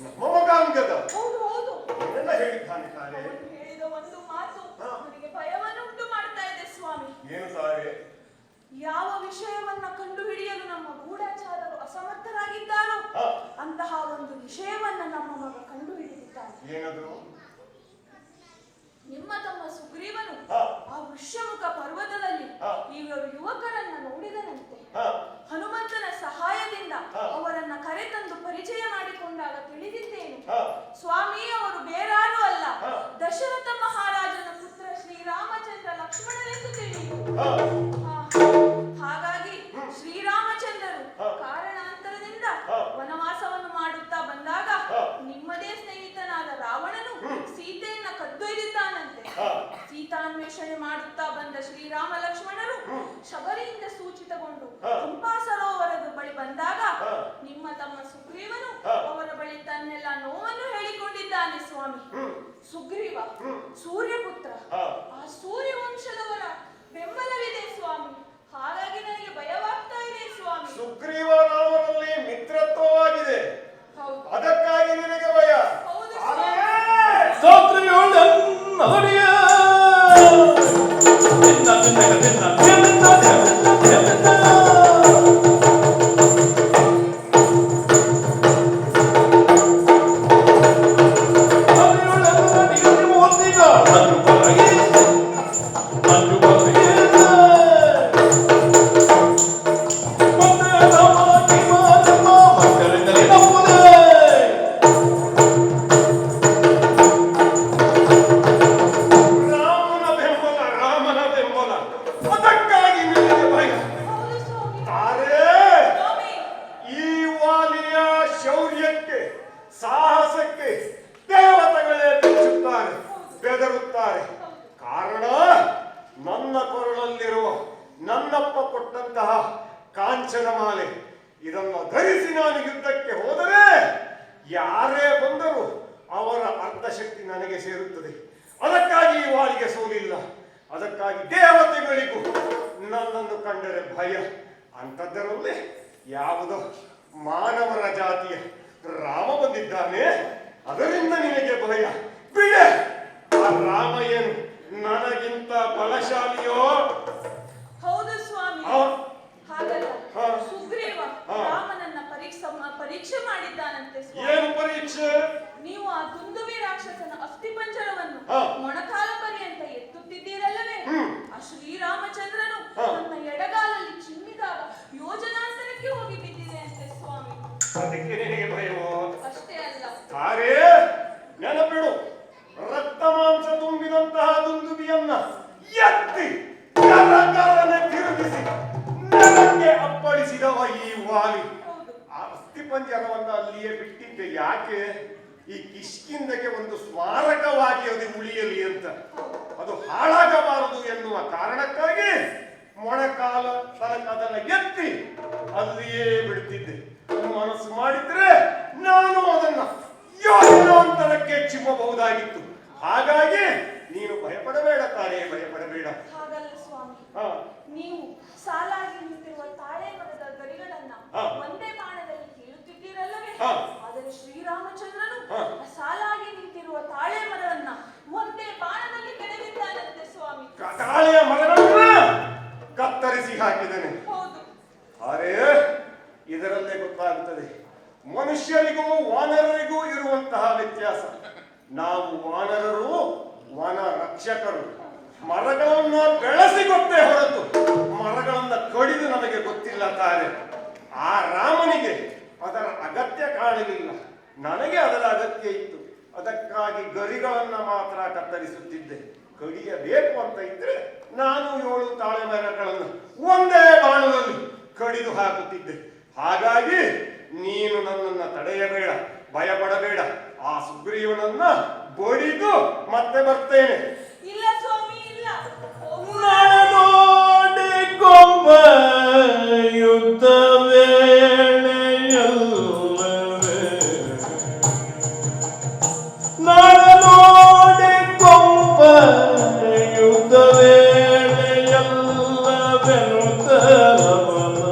ನಮ್ಮ ಮಗ ಅಂಗದ ಹೌದು ಹೌದು, ಏನೆಲ್ಲ ಹೇಳಿದ್ದಾನೆ ತಾರೆ? ಅವನು ಹೇಳಿದ ಒಂದು ಮಾತು ಹ. ನನಗೆ ಭಯವನ್ನುಂಟು ಮಾಡ್ತಾ ಇದೆ ಸ್ವಾಮಿ. ಏನು ತಾರೆ? ಯಾವ ವಿಷಯವನ್ನ ಕಂಡುಹಿಡಿಯಲು ನಮ್ಮ ಗೂಢಚಾರರು ಅಸಮರ್ಥರಾಗಿದ್ದಾರೋ ಹ. ಅಂತಹ ಒಂದು ವಿಷಯವನ್ನ ನಮ್ಮ ಮಗ ಕಂಡುಹಿಡಿದಿದ್ದಾನೆ. ಏನದು? ನಿಮ್ಮ ತಮ್ಮ ಸುಗ್ರೀವನು ಹ. ಆ ವೃಷ್ಯಮುಖ ಪರ್ವತದಲ್ಲಿ ಹ. ಇವರು ಯುವಕರನ್ನ ನೋಡಿದನಂತೆ. ಹಾ. ಹನುಮಂತನ ಸಹಾಯದಿಂದ ಹಾ. ಅವರನ್ನ ಕರೆತಂದು ಪರಿಚಯ ಮಾಡಿಕೊಂಡಾಗ ತಿಳಿದಿದ್ದೇನು. ಹಾ. ಸ್ವಾಮಿ, ಅವರು ಬೇರಾರೂ ಅಲ್ಲ, ಹಾ. ದಶರಥ ಮಹಾರಾಜನ ಪುತ್ರ ಶ್ರೀರಾಮಚಂದ್ರ ಲಕ್ಷ್ಮಣನೆಂದು ತಿಳಿಯಿತು. ಹಾ. ಹಾಗಾಗಿ ಶ್ರೀರಾಮಚಂದ್ರರು ಹಾ. ಕಾರಣಾಂತರದಿಂದ ಹಾ. ವನವಾಸವನ್ನು ಮಾಡುತ್ತಾ ಬಂದಾಗ ಹಾ. ನಿಮ್ಮದೇ ಸ್ನೇಹಿತನಾದ ರಾವಣನು ಸೀತೆಯನ್ನ ಕದ್ದೊಯ್ದಿದ್ದಾನಂತೆ. ಹಾ. ಸೀತಾನ್ವೇಷಣೆ ಮಾಡುತ್ತಾ ಬಂದ ಶ್ರೀರಾಮ ಲಕ್ಷ್ಮಣರು ಶಬರಿಯಿಂದ ಸೂಚಿತಗೊಂಡು ಹಾ. ಪಂಪಾ ಸರೋವರದ ಬಳಿ ಬಂದಾಗ ಹಾ. ನಿಮ್ಮ ತಮ್ಮ ಸುಗ್ರೀವನು ಹಾ. ಅವರ ಬಳಿ ತನ್ನೆಲ್ಲ ನೋವನ್ನು ಹೇಳಿಕೊಂಡಿದ್ದಾನೆ ಸ್ವಾಮಿ. ಸುಗ್ರೀವ ಸೂರ್ಯಪುತ್ರ, ಹಾ. ಆ ಸೂರ್ಯ ವಂಶದವರ ಬೆಂಬಲವಿದೆ ಸ್ವಾಮಿ. ಹಾಗಾಗಿ ನನಗೆ ಭಯವಾಗ್ತಾ ಇದೆ ಸ್ವಾಮಿ. ಸುಗ್ರೀವ ರಾಮರಲ್ಲಿ ಮಿತ್ರತ್ವವಾಗಿದೆ, ಹೌದು ಅದಕ್ಕಾಗಿ ನಿನಗೆ ಭಯ. ಹೌದು ಆದರೆ ಸಾತ್ರಿಯೋಳನ್ನದರಿಯ ತಿನ್ನ ತಿನ್ನಗ ತಿನ್ನ ತಿನ್ನ ತಿನ್ನ ರಾಮನ ಬೆಂಬಲ, ಅದಕ್ಕಾಗಿ ನಿನಗೆ ಭಯ. ಹೌದು ಸ್ವಾಮಿ. ಆದರೆ ಸ್ವಾಮಿ, ಈ ವಾಲಿಯ ಶೌರ್ಯಕ್ಕೆ, ಸಾಹಸಕ್ಕೆ ದೇವತೆಗಳೇ ಬೆಚ್ಚುತ್ತಾರೆ, ಬೆದರುತ್ತಾರೆ. ಕಾರಣ ನನ್ನ ಕೊರಳಲ್ಲಿರುವ ನನ್ನಪ್ಪ ಕೊಟ್ಟಂತಹ ಕಾಂಚನ ಮಾಲೆ. ಇದನ್ನು ಧರಿಸಿ ನಾನು ಯುದ್ಧಕ್ಕೆ ಹೋದರೆ ಯಾರೇ ಬಂದರೂ ಅವರ ಅರ್ಧಶಕ್ತಿ ನನಗೆ ಸೇರುತ್ತದೆ. ಅದಕ್ಕಾಗಿ ಈ ವಾಲಿಗೆ ಸೋಲಿಲ್ಲ. ಅದಕ್ಕಾಗಿ ದೇವತೆಗಳಿಗೂ ನನ್ನನ್ನು ಕಂಡರೆ ಭಯ. ಅಂಥದ್ದರಲ್ಲಿ ಯಾವುದೋ ಮಾನವರ ಜಾತಿಯ ರಾಮ ಬಂದಿದ್ದಾನೆ, ಅದರಿಂದ ನಿನಗೆ ಭಯ. ಬಿಡೆ, ಆ ರಾಮ ಏನು ನನಗಿಂತ ಬಲಶಾಲಿಯೋ? ಹೌದು ಸ್ವಾಮಿ. ಅವ- ಹಾಗಲ್ಲ, ಹಾ. ಸುಗ್ರೀವ ಹಾ. ರಾಮನನ್ನ ಪರೀಕ್ಷೆ ಮಾಡಿದ್ದಾನಂತೆ ಸ್ವಾಮಿ. ಏನು ಪರೀಕ್ಷೆ? ನೀವು ಆ ದುಂದುವಿ ರಾಕ್ಷಸನ ಅಸ್ಥಿಪಂಜರವನ್ನು ಹಾ. ಮೊಣಕಾಲ ಪರ್ಯಂತ ಎತ್ತುತ್ತಿದ್ದೀರಲ್ಲವೇ? ಆ ಶ್ರೀರಾಮಚಂದ್ರನು ಹಾ. ನನ್ನ ಎಡಗಾಲಲ್ಲಿ ಚಿಮ್ಮಿದಾಗ ಯೋಜನಾಂತರಕ್ಕೆ ಹೋಗಿ ಬಿದ್ದಿದೆ ಅಂತೆ ಸ್ವಾಮಿ. ಅದಕ್ಕೆ ನಿನಗೆ ಭಯವೋ? ಅಷ್ಟೇ ಅಲ್ಲ, ತಾರೆ ನೆನಪಿಡು, ರಕ್ತ ಮಾಂಸ ತುಂಬಿದಂತಹ ದುಂದುಬಿಯನ್ನ ಎತ್ತಿ ಕರಕರನೆ ತಿರುಗಿಸಿ ನೆಲಕ್ಕೆ ಅಪ್ಪಳಿಸಿದವ ಈ ವಾಲಿ. ಹೌದು ಆ ಅಸ್ಥಿಪಂಜರವನ್ನು ಅಲ್ಲಿಯೇ ಬಿಟ್ಟಿದ್ದೆ. ಯಾಕೆ? ಈ ಕಿಷ್ಕಿಂದಗೆ ಒಂದು ಸ್ಮಾರಕವಾಗಿ ಅದು ಉಳಿಯಲಿ ಅಂತ, ಅದು ಹಾಳಾಗಬಾರದು ಎನ್ನುವ ಕಾರಣಕ್ಕಾಗಿ ಮೊಣಕಾಲ ತನಕ ಅದನ್ನು ಎತ್ತಿ ಅಲ್ಲಿಯೇ ಬಿಡ್ತಿದ್ದೆ. ಮನಸ್ಸು ಮಾಡಿದ್ರೆ ನಾನು ಅದನ್ನ ಯೋಜನಾಂತರಕ್ಕೆ ಚಿಮ್ಮಬಹುದಾಗಿತ್ತು. ಹಾಗಾಗಿ ನೀನು ಭಯಪಡಬೇಡ ತಾರೆ, ಭಯಪಡಬೇಡ. ಹಾಗಲ್ಲ ಸ್ವಾಮಿ. ಹಾ. ನೀವು ಸಾಲಾಗಿ ನಿಂತಿರುವ ತಾಳೆ ಮರದ ಗರಿಗಳನ್ನ ಹಾ. ಒಂದೇ ಬಾಣದಲ್ಲಿ ಕೀಳುತ್ತಿದ್ದೀರಲ್ಲವೇ? ಹಾ. ಆದರೆ ಶ್ರೀರಾಮಚಂದ್ರನು ಹಾ. ಆ ಸಾಲಾಗಿ ನಿಂತಿರುವ ತಾಳೆ ಮರವನ್ನ ಒಂದೇ ಬಾಣದಲ್ಲಿ ಕೆಡವಿದ್ದಾನಂತೆ ಸ್ವಾಮಿ. ತಾಳೆಯ ಮರಗಳನ್ನ ಕತ್ತರಿಸಿ ಹಾಕಿದನೆ. ಹೌದು ಆದರೆ ಇದರಲ್ಲೇ ಗೊತ್ತಾಗುತ್ತದೆ ಮನುಷ್ಯರಿಗೂ ವಾನರರಿಗೂ ಇರುವಂತಹ ವ್ಯತ್ಯಾಸ. ನಾವು ವಾನರರು ವನ ರಕ್ಷಕರು. ಮರಗಳನ್ನ ಬೆಳೆಸಿಕೊಟ್ಟೆ ಹೊರತು ಮರಗಳನ್ನ ಕಡಿದು ನಮಗೆ ಗೊತ್ತಿಲ್ಲ ತಾರೆ. ಆ ರಾಮನಿಗೆ ಅದರ ಅಗತ್ಯ ಕಾಣಲಿಲ್ಲ, ನನಗೆ ಅದರ ಅಗತ್ಯ ಇತ್ತು. ಅದಕ್ಕಾಗಿ ಗರಿಗಳನ್ನ ಮಾತ್ರ ಕತ್ತರಿಸುತ್ತಿದ್ದೆ. ಕಡಿಯಬೇಕು ಅಂತ ಇದ್ರೆ ನಾನು 7 ತಾಳೆ ಮರಗಳನ್ನು ಒಂದೇ ಬಾಣದಲ್ಲಿ ಕಡಿದು ಹಾಕುತ್ತಿದ್ದೆ. ಹಾಗಾಗಿ ನೀನು ನನ್ನನ್ನು ತಡೆಯಬೇಡ, ಭಯಪಡಬೇಡ. ಆ ಸುಗ್ರೀವನನ್ನ ಬಡಿದು ಮತ್ತೆ ಬರ್ತೇನೆ. ಇಲ್ಲ ಸ್ವಾಮಿ, ಇಲ್ಲ. ನಡೆದೋಡಿ ಕೊಂಬ ಯುದ್ಧ ವೇಳೆಯಲ್ಲವೇ ನಡೆದೋಡಿ ಕೊಂಬ ಯುದ್ಧ ವೇಳೆಯಲ್ಲವೆನುತ್ತಲವನ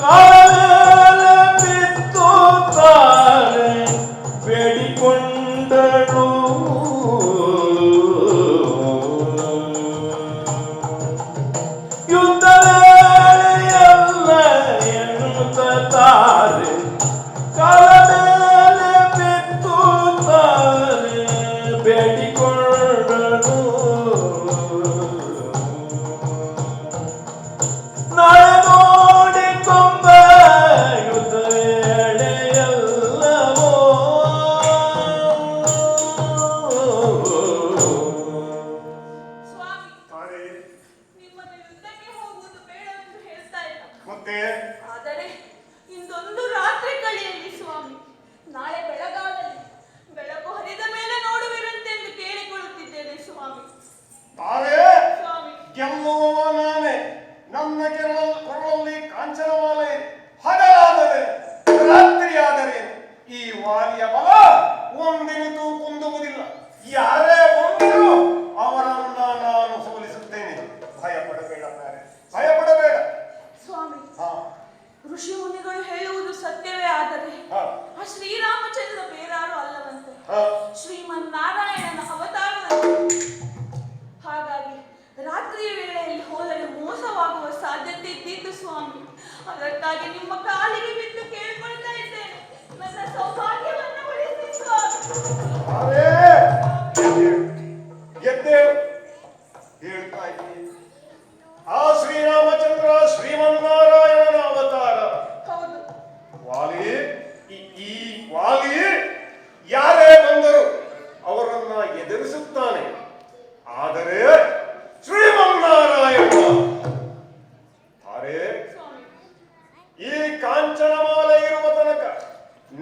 ಕಾಲ ಬಿತ್ತು ತಾರೆ ಬೇಡಿಕೊಂಡಳು ಯುದ್ಧ ವೇಳೆಯಲ್ಲ ಎನ್ನುತ್ತ ತಾರೆ ಕಾಲ ಮೇಲೆ ಬಿತ್ತು ತಾರೆ ಬೇಡಿಕೊಂಡಳು ಯಾರೇ ಬಂದರೂ ಅವರನ್ನ ನಾನು ಸೋಲಿಸುತ್ತೇನೆ. ಭಯ ಪಡಬೇಡ ಪ್ಯಾರೆ, ಭಯ ಪಡಬೇಡ. ಸ್ವಾಮಿ, ಹಾ ಋಷಿ ಮುನಿಗಳು ಹೇಳುವುದು ಸತ್ಯವೇ ಆದರೆ ಹಾ ಆ ಶ್ರೀರಾಮಚಂದ್ರ ಬೇರಾರು ಅಲ್ಲವಂತೆ, ಹಾ ಶ್ರೀಮನ್ನಾರಾಯಣನ ಅವತಾರದಂತೆ. ಹಾಗಾಗಿ ರಾತ್ರಿಯ ವೇಳೆಯಲ್ಲಿ ಹೋದರೆ ಮೋಸವಾಗುವ ಸಾಧ್ಯತೆ ಇದ್ದಿದ್ದು ಸ್ವಾಮಿ. ಅದಕ್ಕಾಗಿ ನಿಮ್ಮ ಕಾಲಿಗೆ ಬಿದ್ದು ಕೇಳಿಕೊಳ್ತಾ ಇದ್ದೇನೆ, ನನ್ನ ಸೌಭಾಗ್ಯವನ್ನು ಉಳಿಸಿ ಸ್ವಾಮಿ. ಅರೇ ಎದ್ದೇಳು, ಹೇಳ್ತಾ ಇದ್ದೀನಿ. ಆ ಶ್ರೀರಾಮಚಂದ್ರ ಶ್ರೀಮನ್ನಾರಾಯಣನ ಅವತಾರ. ಹೌದು ವಾಲಿ, ಈ ವಾಲಿ ಯಾರೇ ಬಂದರು ಅವರನ್ನ ಎದುರಿಸುತ್ತಾನೆ. ಆದರೆ ಶ್ರೀಮನ್ನಾರಾಯಣ ಅರೆ ಸ್ವಾಮಿ. ಈ ಕಾಂಚನಮಾಲೆ ಇರುವ ತನಕ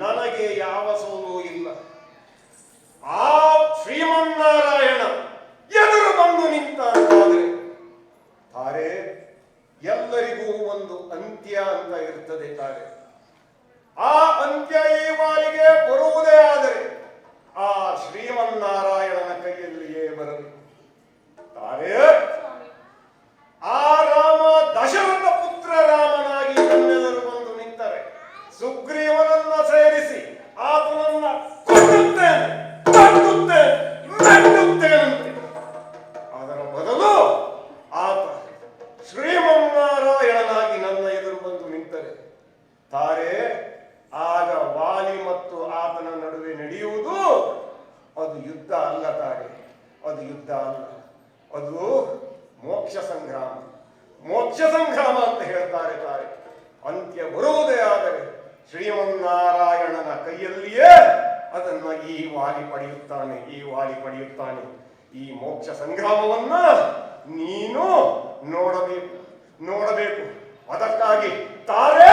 ನನಗೆ ಯಾವ ಸೋಲು ಇಲ್ಲ. ಆ ಶ್ರೀಮನ್ನಾರಾಯಣ ಎದುರು ಬಂದು ನಿಂತ ಅಂತಾದ್ರೆ ತಾರೆ ಎಲ್ಲರಿಗೂ ಒಂದು ಅಂತ್ಯ ಅಂತ ಇರ್ತದೆ ತಾರೆ. ಆ ಅಂತ್ಯ ಈ ವಾಲಿಗೆ ಬರುವುದೇ ಆದರೆ ಆ ಶ್ರೀಮನ್ನಾರಾಯಣನ ಕೈಯಲ್ಲಿಯೇ ಬರಬೇಕು ತಾರೆ. ಆ ರಾಮ ದಶರಥ ಪುತ್ರ ರಾಮನಾಗಿ ನನ್ನೆದುರು ಬಂದು ನಿಂತರೆ ಸುಗ್ರೀವನನ್ನ ಸೇರಿಸಿ ಆತನನ್ನ ಕೊಲ್ಲುತ್ತೇನೆ, ತಟ್ಟುತ್ತೇನೆ, ಮೆಟ್ಟುತ್ತೇನಂತೆ. ಅದರ ಬದಲು ಆತ ಶ್ರೀಮನ್ನಾರಾಯಣನಾಗಿ ನನ್ನ ಎದುರು ಬಂದು ನಿಂತರೆ ತಾರೆ ಆಗ ವಾಲಿ ಮತ್ತು ಆತನ ನಡುವೆ ನಡೆಯುವುದು ಅದು ಯುದ್ಧ ಅಲ್ಲ ತಾರೆ, ಅದು ಯುದ್ಧ ಅಲ್ಲ, ಅದು ಮೋಕ್ಷ ಸಂಗ್ರಾಮ. ಮೋಕ್ಷ ಸಂಗ್ರಾಮ ಅಂತ ಹೇಳ್ತಾರೆ ತಾರೆ. ಅಂತ್ಯ ಬರುವುದೇ ಆದರೆ ಶ್ರೀಮನ್ನಾರಾಯಣನ ಕೈಯಲ್ಲಿಯೇ ಅದನ್ನ ಈ ವಾಲಿ ಪಡೆಯುತ್ತಾನೆ, ಈ ವಾಲಿ ಪಡೆಯುತ್ತಾನೆ. ಈ ಮೋಕ್ಷ ಸಂಗ್ರಾಮವನ್ನ ನೀನು ನೋಡಬೇಕು, ನೋಡಬೇಕು. ಅದಕ್ಕಾಗಿ ತಾರೆ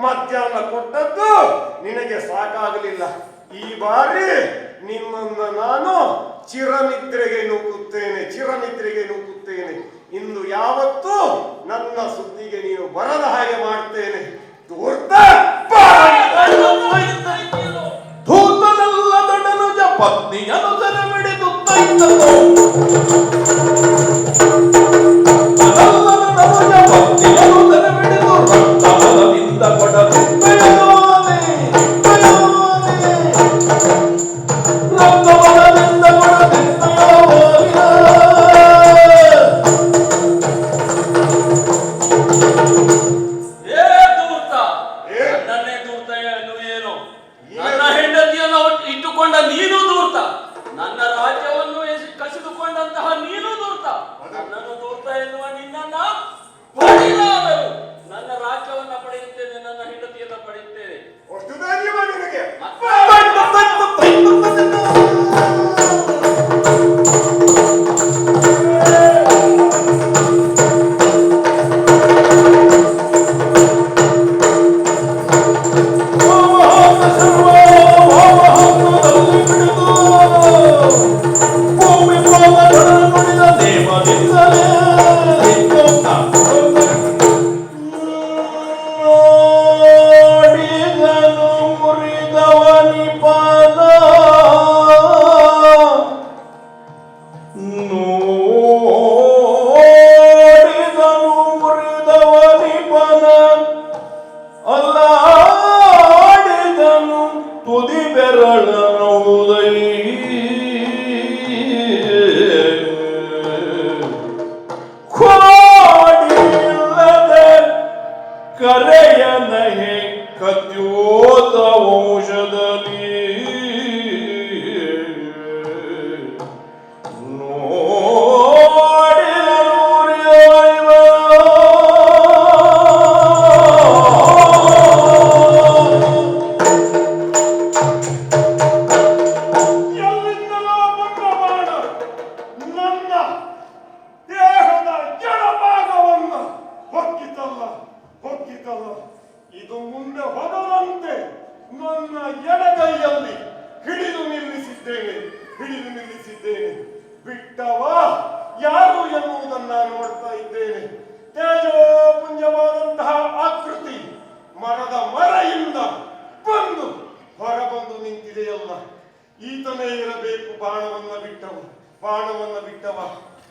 ಮಧ್ಯಾಹ್ನ ಕೊಟ್ಟದ್ದು ನಿನಗೆ ಸಾಕಾಗಲಿಲ್ಲ. ಈ ಬಾರಿ ನಿನ್ನನ್ನು ನಾನು ಚಿರನಿದ್ರೆಗೆ ನೂಕುತ್ತೇನೆ, ಚಿರನಿದ್ರೆಗೆ ನೂಕುತ್ತೇನೆ. ಇಂದು ಯಾವತ್ತೂ ನನ್ನ ಸುದ್ದಿಗೆ ನೀನು ಬರದ ಹಾಗೆ ಮಾಡ್ತೇನೆ. ಧೂತನೆಲ್ಲ ದೊಡನುಜ ಪತ್ನಿಯನು ಸೆರೆಬಿಡಿದು ಪತ್ನಿಯನು ಸೆರೆಬಿಡಿದು ರಕ್ತಬಲದಿಂದ ಕೊಡಲು ರಕ್ತಬಲದಿಂದ ಇಟ್ಟುಕೊಂಡ ನೀನು ದೂರ್ತ, ನನ್ನ ರಾಜ್ಯವನ್ನು ಕಸಿದುಕೊಂಡಂತ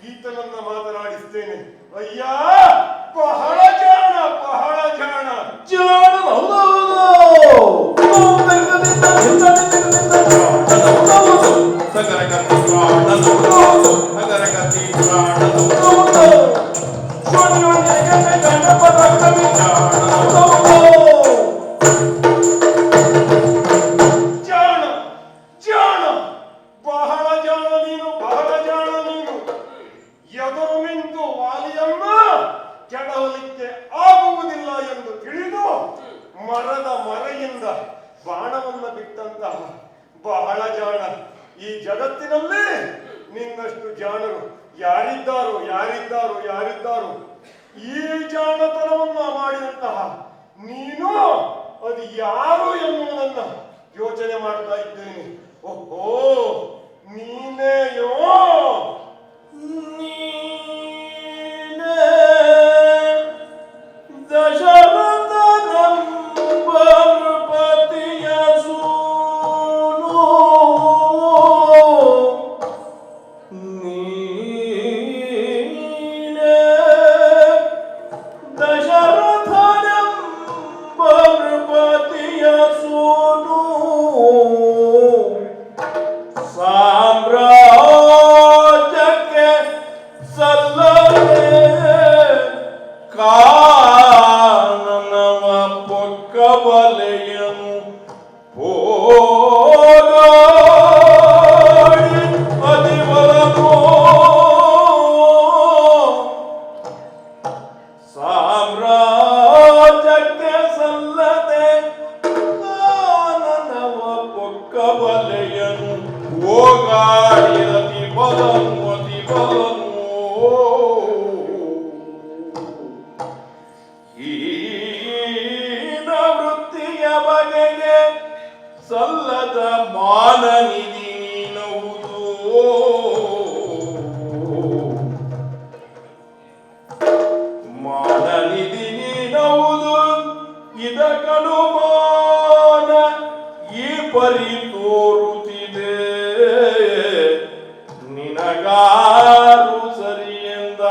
ಈತನನ್ನ ಮಾತನಾಡಿಸ್ತೇನೆ. ಅಯ್ಯ, ಬಹಳ ಜಾಣ, ಬಹಳ ಜಾಣ. ಜಾಣ ಜಾಣ, ಬಹಳ ಜಾಣ ನೀನು, ಬಹಳ ಜಾಣ ನೀನು. ಎದುರು ನಿಂತು ವಾಲಿಯನ್ನ ಕೆಡವಲಿಕ್ಕೆ ಆಗುವುದಿಲ್ಲ ಎಂದು ತಿಳಿದು ಮರದ ಮರೆಯಿಂದ ಬಾಣವನ್ನ ಬಿಟ್ಟಂತಹ ಬಹಳ ಜಾಣ. ಈ ಜಗತ್ತಿನಲ್ಲಿ ನಿನ್ನಷ್ಟು ಜಾಣರು ಯಾರಿದ್ದಾರೋ ಯಾರಿದ್ದಾರೋ ಯಾರಿದ್ದಾರೋ. ಈ ಜಾಣತನವನ್ನ ಮಾಡಿದಂತಹ ನೀನು ಅದು ಯಾರು ಎನ್ನುವುದನ್ನ ಯೋಚನೆ ಮಾಡ್ತಾ ಇದ್ದೇನೆ. ಓಹೋ, ನೀನೇಯೋ? ಸಲ್ಲದ ಮಾನನಿಧಿ ನೀನವುದು. ಮಾನನಿಧಿ ನೀನವುದು ಇದಕ್ಕನು ಮಾನ ಈ ಪರಿ ತೋರುತ್ತಿದೆ. ನಿನಗಾರು ಸರಿಯೆಂದ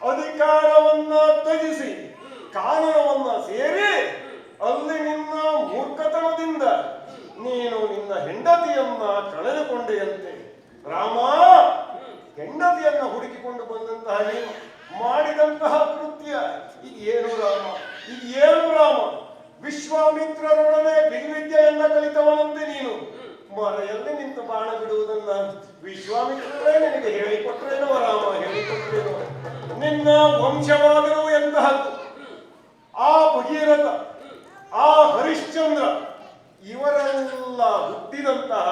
ಅಧಿಕಾರವನ್ನ ತ್ಯಜಿಸಿ ಕಾನೂನವನ್ನ ಸೇರಿ ಅಲ್ಲಿ ನಿನ್ನ ಮೂರ್ಖತನದಿಂದ ನೀನು ನಿನ್ನ ಹೆಂಡತಿಯನ್ನ ಕಳೆದುಕೊಂಡೆಯಂತೆ. ರಾಮ, ಹೆಂಡತಿಯನ್ನ ಹುಡುಕಿಕೊಂಡು ಬಂದಂತಹ ನೀನು ಮಾಡಿದಂತಹ ಕೃತ್ಯ ಇದೇನು ರಾಮ, ಇದೇನು ರಾಮ? ವಿಶ್ವಾಮಿತ್ರರೊಡನೆ ಬಿಲ್ವಿದ್ಯೆಯನ್ನ ಕಲಿತವನಂತೆ ನೀನು ಮರೆಯಲ್ಲಿ ನಿಂತು ಬಾಣ ಬಿಡುವುದನ್ನ ವಿಶ್ವಾಮಿತ್ರರೇ ನಿನಗೆ ಹೇಳಿಕೊಟ್ರೇನೋ ರಾಮ, ಹೇಳಿಕೊಟ್ರೇನೋ? ನಿನ್ನ ವಂಶವಾದರೂ ಎಂತಹದ್ದು? ಆ ಭಗೀರಥ, ಆ ಹರಿಶ್ಚಂದ್ರ ಇವರೆಲ್ಲ ಹುಟ್ಟಿದಂತಹ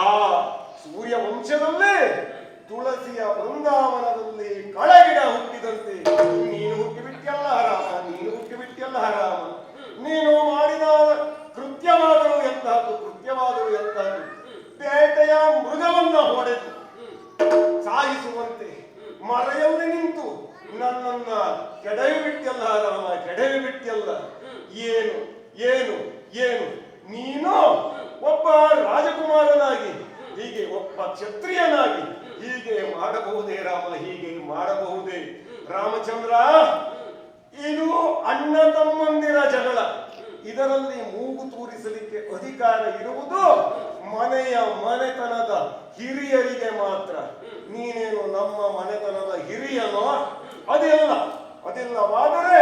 ಆ ಸೂರ್ಯ ವಂಶದಲ್ಲೇ ತುಳಸಿಯ ಬೃಂದಾವನದಲ್ಲಿ ಕಳಗಿಡ ಹುಟ್ಟಿದಂತೆ ನೀನು ಹುಟ್ಟಿಬಿಟ್ಟಿಯಲ್ಲ ರಾಮ, ನೀನು ಹುಟ್ಟಿಬಿಟ್ಟಿಯಲ್ಲ ರಾಮ. ನೀನು ಮಾಡಿದ ಕೃತ್ಯವಾದರೂ ಎಂತಹದ್ದು, ಕೃತ್ಯವಾದರೂ ಎಂತಹದ್ದು? ಬೇಟೆಯ ಮೃಗವನ್ನ ಹೊಡೆದು ಸಾಯಿಸುವಂತೆ ಮರೆಯಲ್ಲಿ ನಿಂತು ನನ್ನನ್ನ ಕೆಡವಿ ಬಿಟ್ಟಿಯಲ್ಲ ರಾಮ, ಕೆಡವಿ ಬಿಟ್ಟಿಯಲ್ಲ. ಏನು ಏನು ಏನು? ನೀನು ಒಬ್ಬ ರಾಜಕುಮಾರನಾಗಿ ಹೀಗೆ, ಒಬ್ಬ ಕ್ಷತ್ರಿಯನಾಗಿ ಹೀಗೆ ಮಾಡಬಹುದೇ ರಾಮ, ಹೀಗೆ ಮಾಡಬಹುದೇ? ರಾಮಚಂದ್ರ, ಇದು ಅಣ್ಣ ತಮ್ಮಂದಿರ ಜಗಳ. ಇದರಲ್ಲಿ ಮೂಗು ತೂರಿಸಲಿಕ್ಕೆ ಅಧಿಕಾರ ಇರುವುದು ಮನೆತನದ ಹಿರಿಯರಿಗೆ ಮಾತ್ರ. ನೀನೇನು ನಮ್ಮ ಮನೆತನದ ಹಿರಿಯನೋ? ಅದೆಲ್ಲವಾದರೆ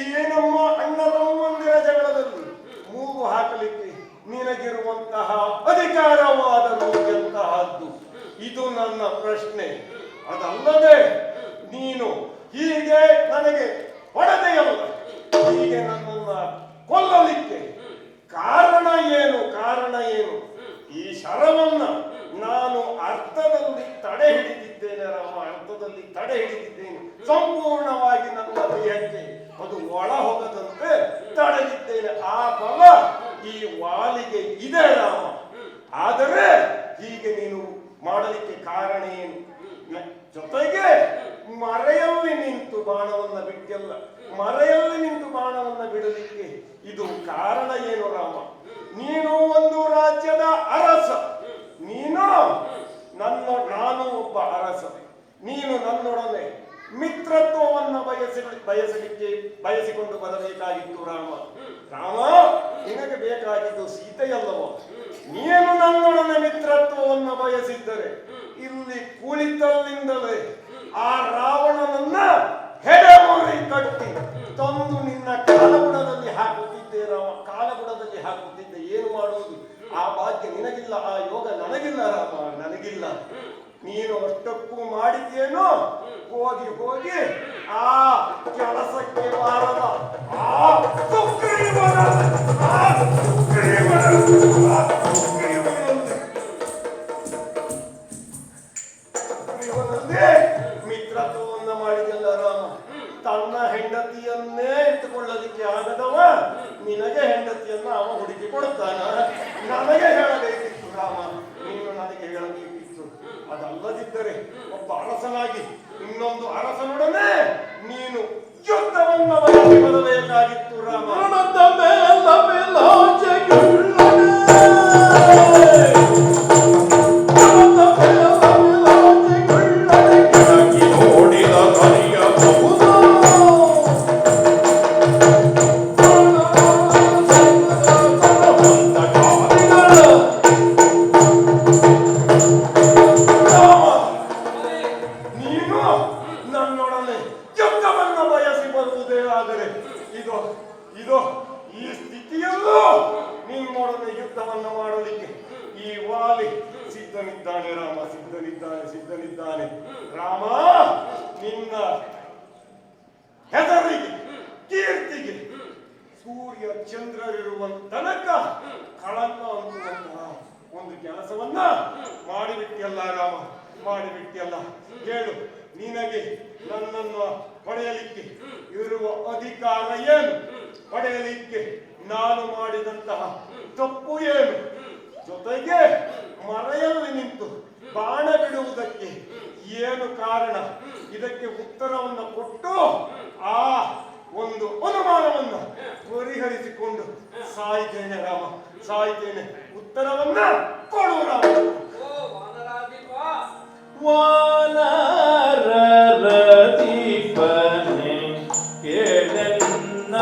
ಈ ನಮ್ಮ ಅಣ್ಣ ತಮ್ಮಂದಿರ ಜಗಳದಲ್ಲಿ ಮೂಗು ಹಾಕಲಿಕ್ಕೆ ನಿನಗಿರುವಂತಹ ಅಧಿಕಾರವಾದರೂ ಎಂತಹದ್ದು? ಇದು ನನ್ನ ಪ್ರಶ್ನೆ. ಅದಲ್ಲದೆ ನೀನು ಹೀಗೆ ನನಗೆ ಹೊಡೆದೆಯಲ್ಲ, ಹೀಗೆ ನನ್ನನ್ನ ಕೊಲ್ಲಲಿಕ್ಕೆ ಕಾರಣ ಏನು? ಕಾರಣ ಏನು? ಈ ಶರವನ್ನ ನಾನು ಅರ್ಥದಲ್ಲಿ ತಡೆ ಹಿಡಿದಿದ್ದೇನೆ ರಾಮ, ಅರ್ಥದಲ್ಲಿ ತಡೆ ಹಿಡಿದಿದ್ದೇನೆ. ಸಂಪೂರ್ಣವಾಗಿ ನನ್ನ ದೇಹಕ್ಕೆ ಅದು ಒಳ ಹೋಗದಂತೆ ತಡೆದಿದ್ದೇನೆ. ಆ ಬಲ ಈ ವಾಲಿಗೆ ಇದೆ ರಾಮ, ಆದರೆ ಹೀಗೆ ನೀನು ಮಾಡಲಿಕ್ಕೆ ಕಾರಣ ಏನು? ಜೊತೆಗೆ ಮರೆಯಲ್ಲಿ ನಿಂತು ಬಾಣವನ್ನ ಬಿಟ್ಟಿಲ್ಲ, ಮರೆಯಲ್ಲಿ ನಿಂತು ಬಾಣವನ್ನ ಬಿಡಲಿಕ್ಕೆ ಇದು ಕಾರಣ ಏನು ರಾಮ? ನೀನು ಒಂದು ರಾಜ್ಯದ ಅರಸ, ನಾನು ಒಬ್ಬ ಅರಸ, ನೀನು ನನ್ನೊಡನೆ ಮಿತ್ರತ್ವವನ್ನ ಬಯಸಿಕೊಂಡು ಬರಬೇಕಾಗಿತ್ತು ರಾಮ. ನಿನಗೆ ಬೇಕಾಗಿದ್ದು ಸೀತೆಯಲ್ಲವೋ? ನೀನು ನನ್ನೊಡನೆ ಮಿತ್ರತ್ವವನ್ನ ಬಯಸಿದ್ದರೆ ಇಲ್ಲಿ ಕುಳಿತಲ್ಲಿಂದಲೇ ಆ ರಾವಣನನ್ನ ಹೆಡೆಮೂರಿ ಕಟ್ಟಿ ತಂದು ನಿನ್ನ ಕಾಲಗುಡದಲ್ಲಿ ಹಾಕುತ್ತಿದ್ದೆ ರಾಮ, ಕಾಲಗುಡದಲ್ಲಿ ಹಾಕುತ್ತಿದ್ದೆ. ಏನು ಮಾಡುವುದು? ಆ ಭಾಗ್ಯ ನಿನಗಿಲ್ಲ, ಆ ಯೋಗ ನನಗಿಲ್ಲ ರಾಮ, ನನಗಿಲ್ಲ. ನೀನು ಅಷ್ಟಕ್ಕೂ ಮಾಡಿದ್ದೇನೋ ಹೋಗಿ ಹೋಗಿ ಆ ಕೆಲಸಕ್ಕೆ ಬಾರದ ಮಿತ್ರತ್ವವನ್ನ ಮಾಡಿದಲ್ಲ ರಾಮ. ತನ್ನ ಹೆಂಡತಿಯನ್ನೇ ಇಟ್ಟುಕೊಳ್ಳಲಿಕ್ಕೆ ಆಗದವ ನಿನಗೆ ಹೆಂಡತಿಯನ್ನ ಅವ ಹುಡುಕಿ ಕೊಡುತ್ತಾನ. ನನಗೆ ಹೇಳಬೇಕಿತ್ತು ರಾಮ, ನೀನು ನನಗೆ ಹೇಳಬೇಕಿತ್ತು. ಅದಲ್ಲದಿದ್ದರೆ ಒಬ್ಬ ಅರಸನಾಗಿ ಇನ್ನೊಂದು ಅರಸನೊಡನೆ ನೀನು ಯುದ್ಧವನ್ನ ಬಯಸಿ ಬರಬೇಕಾಗಿತ್ತು ರಾಮ. ನನ್ನೊಡನೆ ಯುದ್ಧವನ್ನ ಬಯಸಿ ಬರುವುದೇ ಆದರೆ ಈ ಸ್ಥಿತಿಯಲ್ಲೂ ನಿನ್ನೊಡನೆ ಯುದ್ಧವನ್ನ ಮಾಡಲಿಕ್ಕೆ ಈ ವಾಲಿ ಸಿದ್ಧನಿದ್ದಾನೆ ರಾಮ, ಸಿದ್ಧನಿದ್ದಾನೆ ರಾಮ. ನಿನ್ನ ಹೆಸರಿಗೆ ಕೀರ್ತಿಗೆ ಸೂರ್ಯ ಚಂದ್ರರಿರುವ ತನಕ ಕಳಂಕ ಅನ್ನುವಂತಹ ಒಂದು ಕೆಲಸವನ್ನ ಮಾಡಿಬಿಟ್ಟಿಯಲ್ಲ ರಾಮ, ಮಾಡಿಬಿಟ್ಟಿಯಲ್ಲ. ಹೇಳು, ನಿನಗೆ ನನ್ನನ್ನು ಪಡೆಯಲಿಕ್ಕೆ ಇರುವ ಅಧಿಕಾರ ಏನು? ಪಡೆಯಲಿಕ್ಕೆ ನಾನು ಮಾಡಿದಂತಹ ತಪ್ಪು ಏನು? ಜೊತೆಗೆ ಮರೆಯಲ್ಲಿ ನಿಂತು ಬಾಣ ಬಿಡುವುದಕ್ಕೆ ಏನು ಕಾರಣ? ಇದಕ್ಕೆ ಉತ್ತರವನ್ನು ಕೊಟ್ಟು ಆ ಒಂದು ಅನುಮಾನವನ್ನ ಪರಿಹರಿಸಿಕೊಂಡು ಸಾಯ್ತೇನೆ ರಾಮ, ಸಾಯ್ತೇನೆ. ಉತ್ತರವನ್ನ ಕೊಡು ರಾಮ. ವಾನರದೀಪನೆ ಕೇಳನ್ನ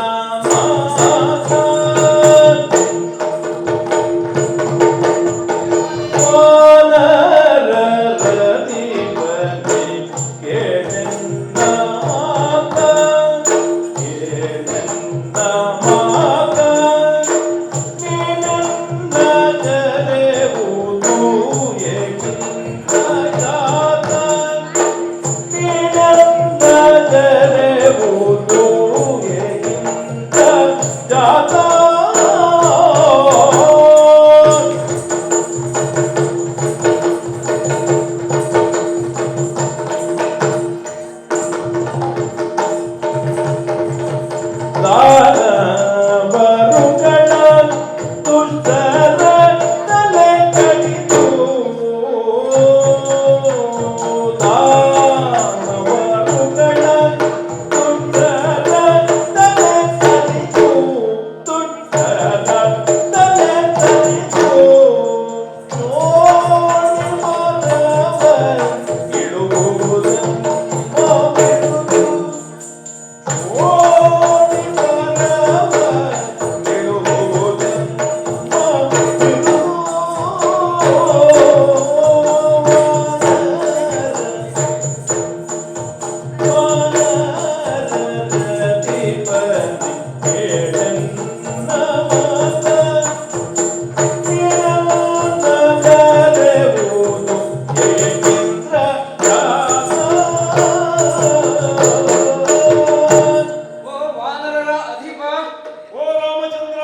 ಮಾತ, ವಾನರದೀಪನೆ ಕೇಳನ್ನ ಮಾತ, ಕೇಳನ್ನ ಮಾತ, ನೀನನ್ನ ಜರೆವುದು ಏಕಿಂತ ಜಾತ, ನೀನನ್ನ ಜರೆವುದು ಏಕಿಂತ ಜಾತ. ದಾನವರುಗಳ ದುಷ್ಟರ ತಲೆ ಕಡಿದು, ದಾನವರುಗಳ ದುಷ್ಟರ ತಲೆ ಕಡಿದು, ದುಷ್ಟರ ತಲೆ ಕಡಿದು, ನೋಡಿ ಮನವ ಇಳುವುದನ್ನು ಬಿಡುವುದು, ಓಡಿ ಮನವ ಇಳುವುದನ್ನು ಬಿಡುವುದು. ವಾನರದೀಪನೆ ಕೇಳನ್ನ ಮಾತ, ನೀನನ್ನ ಜರೆವುದು ಏಕಿಂತ ಜಾತ. ಓ ವಾನರರ ಅಧಿಪ, ಓ ರಾಮಚಂದ್ರ,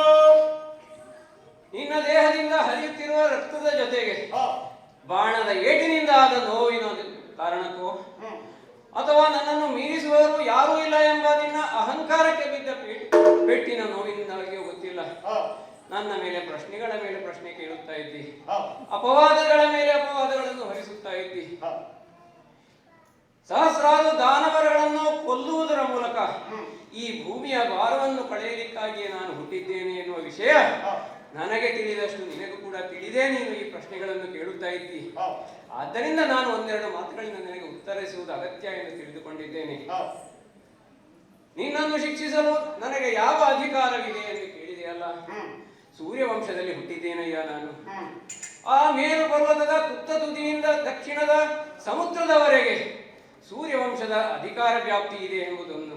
ನಿನ್ನ ದೇಹದಿಂದ ಹರಿಯುತ್ತಿರುವ ರಕ್ತದ ಜೊತೆಗೆ ಆ, ಬಾಣದ ಏಟಿನಿಂದ ಆದ ನೋವಿನ ಕಾರಣಕ್ಕೋ ಅಥವಾ ನನ್ನನ್ನು ಮೀರಿಸುವವರು ಯಾರೂ ಇಲ್ಲ ಎಂಬ ನಿನ್ನ ಅಹಂಕಾರಕ್ಕೆ ಬಿದ್ದ ಪೆಟ್ಟಿನ ನೋವಿನಿಂದಾಗಿಯೋ ಗೊತ್ತಿಲ್ಲ, ಆ, ನನ್ನ ಮೇಲೆ ಪ್ರಶ್ನೆಗಳ ಮೇಲೆ ಪ್ರಶ್ನೆ ಕೇಳುತ್ತಾ ಇದ್ದಿ. ಆ. ಅಪವಾದಗಳ ಮೇಲೆ ಅಪವಾದಗಳನ್ನು ಹೊರಿಸುತ್ತಾ ಇದ್ದಿ. ಹ. ಸಹಸ್ರಾರು ದಾನವರಗಳನ್ನು ಕೊಲ್ಲುವುದರ ಮೂಲಕ ಈ ಭೂಮಿಯ ಭಾರವನ್ನು ಕಳೆಯಲಿಕ್ಕಾಗಿಯೇ ನಾನು ಹುಟ್ಟಿದ್ದೇನೆ ಎನ್ನುವ ವಿಷಯ ನನಗೆ ತಿಳಿದಷ್ಟು ನಿನಗೂ ಕೂಡ ತಿಳಿದೇ ನೀನು ಈ ಪ್ರಶ್ನೆಗಳನ್ನು ಕೇಳುತ್ತಾ ಇದ್ದಿ. ಆದ್ದರಿಂದ ನಾನು ಒಂದೆರಡು ಮಾತುಗಳಿಂದ ನಿನಗೆ ಉತ್ತರಿಸುವುದು ಅಗತ್ಯ ಎಂದು ತಿಳಿದುಕೊಂಡಿದ್ದೇನೆ. ನಿನ್ನನ್ನು ಶಿಕ್ಷಿಸಲು ನನಗೆ ಯಾವ ಅಧಿಕಾರವಿದೆ ಎಂದು ಕೇಳಿದೆಯಲ್ಲ. ಸೂರ್ಯವಂಶದಲ್ಲಿ ಹುಟ್ಟಿದ್ದೇನಯ್ಯ ನಾನು. ಆ ಮೇರು ಪರ್ವತದ ತುತ್ತ ತುದಿಯಿಂದ ದಕ್ಷಿಣದ ಸಮುದ್ರದವರೆಗೆ ಸೂರ್ಯವಂಶದ ಅಧಿಕಾರ ವ್ಯಾಪ್ತಿ ಇದೆ ಎಂಬುದನ್ನು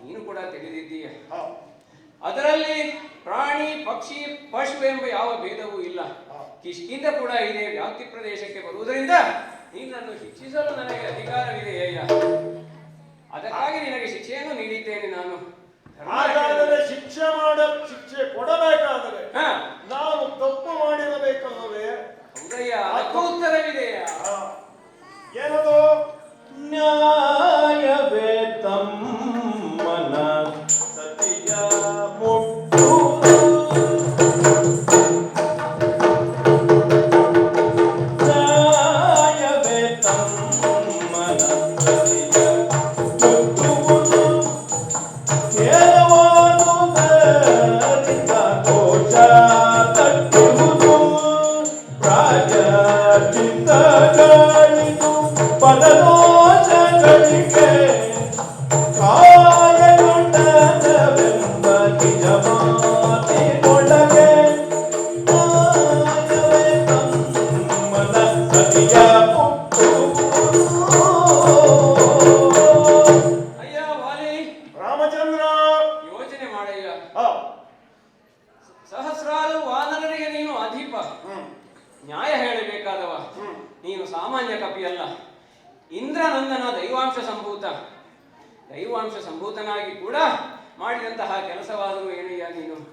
ನೀನು ಕೂಡ ತಿಳಿದಿದ್ದೀಯ. ಅದರಲ್ಲಿ ಪ್ರಾಣಿ ಪಕ್ಷಿ ಪಶು ಎಂಬ ಯಾವ ಭೇದವೂ ಇಲ್ಲ. ಕಿಷ್ಕಿಂದ ಕೂಡ ಇದೆ ವ್ಯಾಪ್ತಿ ಪ್ರದೇಶಕ್ಕೆ ಬರುವುದರಿಂದ ನಿನ್ನನ್ನು ಶಿಕ್ಷಿಸಲು ನನಗೆ ಅಧಿಕಾರವಿದೆಯಯ್ಯ. ಅದಕ್ಕಾಗಿ ನಿನಗೆ ಶಿಕ್ಷೆಯನ್ನು ನೀಡಿದ್ದೇನೆ ನಾನು. ಹಾಗಾದರೆ ಶಿಕ್ಷೆ ಕೊಡಬೇಕಾದರೆ ನಾನು ತಪ್ಪು ಮಾಡಿರಬೇಕಲ್ಲವೇ? ಹೌದಯ್ಯ, ಅದಕ್ಕೂ ಉತ್ತರವಿದೆಯಾ? ಏನದು? ನ್ಯಾಯವೇ ತಮ್ಮನ ಸತಿಯ ಮುಟ್ಟು ನ್ಯಾಯವೇ ತಮ್ಮನ ಸತಿಯ ಮುಟ್ಟುವುದು ಕೇಳವಾದುದರಿಂದ ಕೋಶ ತಟ್ಟುವುದು ರಾಜ ಚಿತ್ತಗಳಿದು ಪರದೋಷಗಳಿಗೆ ಕಾಯಗೊಂಡವೆಂಬ ನಿಜ ಮಾತಿನೊಳಗೆ ನ್ಯಾಯವೇ ತಮ್ಮನ ಸತಿಯ ಮುಟ್ಟುವುದು. ಅಯ್ಯ ವಾಲಿ, ರಾಮಚಂದ್ರ, ಯೋಚನೆ ಮಾಡಯ್ಯ. ಹ. ಸಹಸ್ರಾರು ವಾನರರಿಗೆ ನೀನು ಅಧಿಪ, ನ್ಯಾಯ ಹೇಳಬೇಕಾದವ. ನೀನು ಸಾಮಾನ್ಯ ಕಪಿಯಲ್ಲ. ಇಂದ್ರನಂದನ ದೈವಾಂಶ ಸಂಭೂತನಾಗಿ ಕೂಡ ಮಾಡಿದಂತಹ ಕೆಲಸವಾದರೂ ಏನಯ್ಯ ನೀನು.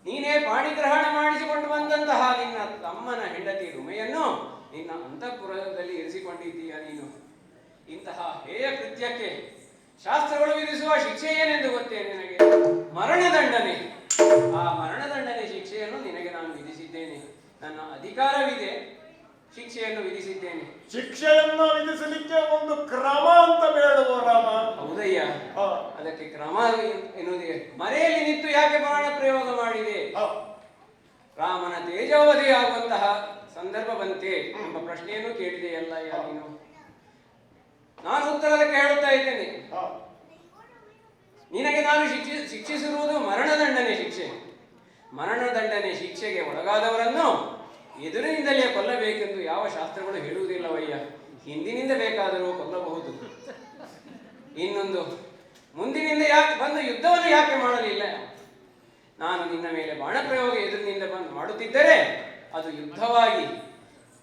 ನೀನೇ ಪಾಣಿಗ್ರಹಣ ಮಾಡಿಸಿಕೊಂಡು ಬಂದಂತಹ ನಿನ್ನ ತಮ್ಮನ ಹೆಂಡತಿ ರುಮೆಯನ್ನು ನಿನ್ನ ಅಂತಃಪುರದಲ್ಲಿ ಇರಿಸಿಕೊಂಡಿದ್ದೀಯ ನೀನು. ಇಂತಹ ಹೇಯ ಕೃತ್ಯಕ್ಕೆ ಶಾಸ್ತ್ರಗಳು ವಿಧಿಸುವ ಶಿಕ್ಷೆ ಏನೆಂದು ಗೊತ್ತೇ ನಿನಗೆ? ಮರಣದಂಡನೆ. ಆ ಮರಣದಂಡನೆ ಶಿಕ್ಷೆಯನ್ನು ನಿನಗೆ ನಾನು ವಿಧಿಸಿದ್ದೇನೆ. ನನ್ನ ಅಧಿಕಾರವಿದೆ, ಶಿಕ್ಷೆಯನ್ನು ವಿಧಿಸಿದ್ದೇನೆ. ಶಿಕ್ಷೆಯನ್ನ ವಿಧಿಸಲಿಕ್ಕೆ ಒಂದು ಕ್ರಮ ಅಂತ ಬೇಡವೋ ರಾಮ? ಹೌದಯ್ಯ, ಹ. ಅದಕ್ಕೆ ಕ್ರಮ ಎನ್ನುವುದೇ. ಮರೆಯಲ್ಲಿ ನಿಂತು ಯಾಕೆ ಬಾಣ ಪ್ರಯೋಗ ಮಾಡಿದೆ? ಹ. ರಾಮನ ತೇಜೋವಧಿಯಾಗುವಂತಹ ಸಂದರ್ಭ ಬಂತೆ ಎಂಬ ಪ್ರಶ್ನೆಯನ್ನು ಕೇಳಿದೆಯಲ್ಲ ನೀನು. ನಾನು ಉತ್ತರದಕ್ಕೆ ಹೇಳುತ್ತಾ ಇದ್ದೇನೆ. ಹ. ನಿನಗೆ ನಾನು ಶಿಕ್ಷಿಸಿರುವುದು ಮರಣದಂಡನೆ ಶಿಕ್ಷೆ. ಮರಣದಂಡನೆ ಶಿಕ್ಷೆಗೆ ಒಳಗಾದವರನ್ನು ಎದುರಿನಿಂದಲೇ ಕೊಲ್ಲಬೇಕೆಂದು ಯಾವ ಶಾಸ್ತ್ರಗಳು ಹೇಳುವುದಿಲ್ಲವಯ್ಯ. ಹಿಂದಿನಿಂದ ಬೇಕಾದರೂ ಕೊಲ್ಲಬಹುದು. ಇನ್ನೊಂದು, ಮುಂದಿನಿಂದ ಯಾಕೆ ಬಂದು ಯುದ್ಧವನ್ನು ಯಾಕೆ ಮಾಡಲಿಲ್ಲ? ನಾನು ನಿನ್ನ ಮೇಲೆ ಬಾಣಪ್ರಯೋಗ ಎದುರಿನಿಂದ ಬಂದು ಮಾಡುತ್ತಿದ್ದರೆ ಅದು ಯುದ್ಧವಾಗಿ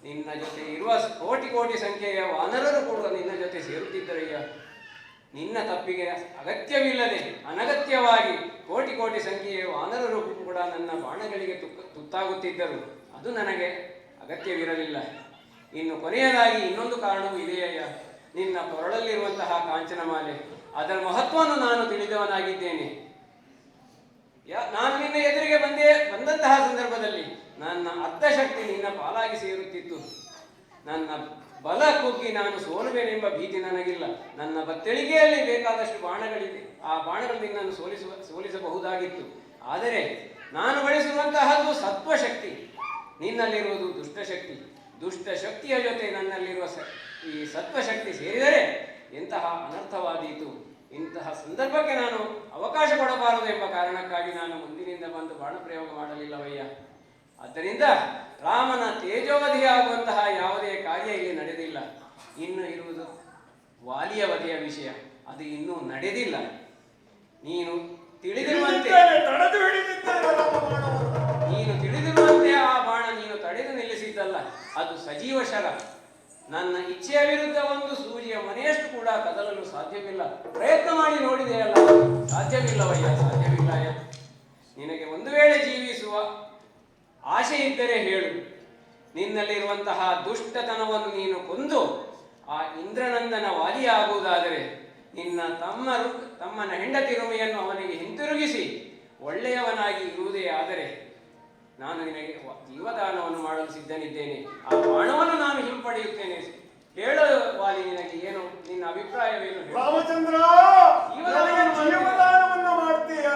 ನಿನ್ನ ಜೊತೆ ಇರುವ ಕೋಟಿ ಕೋಟಿ ಸಂಖ್ಯೆಯ ವಾನರರು ಕೂಡ ನಿನ್ನ ಜೊತೆ ಸೇರುತ್ತಿದ್ದರಯ್ಯ. ನಿನ್ನ ತಪ್ಪಿಗೆ ಅಗತ್ಯವಿಲ್ಲದೆ ಅನಗತ್ಯವಾಗಿ ಕೋಟಿ ಕೋಟಿ ಸಂಖ್ಯೆಯ ವಾನರರು ಕೂಡ ನನ್ನ ಬಾಣಗಳಿಗೆ ತುತ್ತಾಗುತ್ತಿದ್ದರು. ಅದು ನನಗೆ ಅಗತ್ಯವಿರಲಿಲ್ಲ. ಇನ್ನು ಕೊನೆಯದಾಗಿ ಇನ್ನೊಂದು ಕಾರಣವೂ ಇದೆಯಯ್ಯ. ನಿನ್ನ ಕೊರಳಲ್ಲಿರುವಂತಹ ಕಾಂಚನಮಾಲೆ, ಅದರ ಮಹತ್ವವನ್ನು ನಾನು ತಿಳಿದವನಾಗಿದ್ದೇನೆ. ನಾನು ನಿನ್ನ ಎದುರಿಗೆ ಬಂದಂತಹ ಸಂದರ್ಭದಲ್ಲಿ ನನ್ನ ಅರ್ಧಶಕ್ತಿ ನಿನ್ನ ಪಾಲಾಗಿ ಸೇರುತ್ತಿತ್ತು. ನನ್ನ ಬಲ ಕುಗ್ಗಿ ನಾನು ಸೋಲುವೆನೆಂಬ ಭೀತಿ ನನಗಿಲ್ಲ. ನನ್ನ ಬತ್ತಳಿಗೆಯಲ್ಲಿ ಬೇಕಾದಷ್ಟು ಬಾಣಗಳಿದೆ. ಆ ಬಾಣಗಳು ನಿನ್ನನ್ನು ಸೋಲಿಸಬಹುದಾಗಿತ್ತು. ಆದರೆ ನಾನು ಬಳಸುವಂತಹದ್ದು ಸತ್ವಶಕ್ತಿ, ನಿನ್ನಲ್ಲಿರುವುದು ದುಷ್ಟಶಕ್ತಿ. ದುಷ್ಟಶಕ್ತಿಯ ಜೊತೆ ನನ್ನಲ್ಲಿರುವ ಈ ಸತ್ವಶಕ್ತಿ ಸೇರಿದರೆ ಎಂತಹ ಅನರ್ಥವಾದೀತು. ಇಂತಹ ಸಂದರ್ಭಕ್ಕೆ ನಾನು ಅವಕಾಶ ಕೊಡಬಾರದು ಎಂಬ ಕಾರಣಕ್ಕಾಗಿ ನಾನು ಮುಂದಿನಿಂದ ಬಂದು ಬಾಣಪ್ರಯೋಗ ಮಾಡಲಿಲ್ಲವಯ್ಯ. ಆದ್ದರಿಂದ ರಾಮನ ತೇಜೋವಧಿಯಾಗುವಂತಹ ಯಾವುದೇ ಕಾರ್ಯ ಇಲ್ಲಿ ನಡೆದಿಲ್ಲ. ಇನ್ನು ಇರುವುದು ವಾಲಿಯ ವಧೆಯ ವಿಷಯ. ಅದು ಇನ್ನೂ ನಡೆದಿಲ್ಲ. ನೀನು ತಿಳಿದಿರುವಂತೆ ಆ ಬಾಣ ನೀನು ತಡೆದು ನಿಲ್ಲಿಸಿದ್ದಲ್ಲ, ಅದು ಸಜೀವ ಶರ. ನನ್ನ ಇಚ್ಛೆಯ ವಿರುದ್ಧ ಒಂದು ಸೂರ್ಯ ಮನೆಯಷ್ಟು ಕೂಡ ಕದಲಲು ಸಾಧ್ಯವಿಲ್ಲ. ಪ್ರಯತ್ನ ಮಾಡಿ ನೋಡಿದೆಯಲ್ಲ, ಸಾಧ್ಯವಿಲ್ಲವಯ್ಯ, ಸಾಧ್ಯವಿಲ್ಲ. ನಿನಗೆ ಒಂದು ವೇಳೆ ಜೀವಿಸುವ ಆಶೆ ಇದ್ದರೆ ಹೇಳು. ನಿನ್ನಲ್ಲಿರುವಂತಹ ದುಷ್ಟತನವನ್ನು ನೀನು ಕೊಂದು ಆ ಇಂದ್ರನಂದನ ವಾಲಿಯಾಗುವುದಾದರೆ ನಿನ್ನ ತಮ್ಮನ ಹೆಂಡತಿ ರುಮೆಯನ್ನು ಅವನಿಗೆ ಹಿಂತಿರುಗಿಸಿ ಒಳ್ಳೆಯವನಾಗಿ ಇರುವುದೇ ಆದರೆ ನಾನು ನಿನಗೆ ಜೀವದಾನವನ್ನು ಮಾಡಲು ಸಿದ್ಧನಿದ್ದೇನೆ. ಆ ಬಾಣವನ್ನು ನಾನು ಹಿಂಪಡೆಯುತ್ತೇನೆ. ಹೇಳು ವಾಲಿ, ನಿನಗೆ ಏನು, ನಿನ್ನ ಅಭಿಪ್ರಾಯವೇನು? ರಾಮಚಂದ್ರ ಜೀವದಾನವನ್ನು ನನಗೆ ಜೀವದಾನವನ್ನು ಮಾಡ್ತೀಯ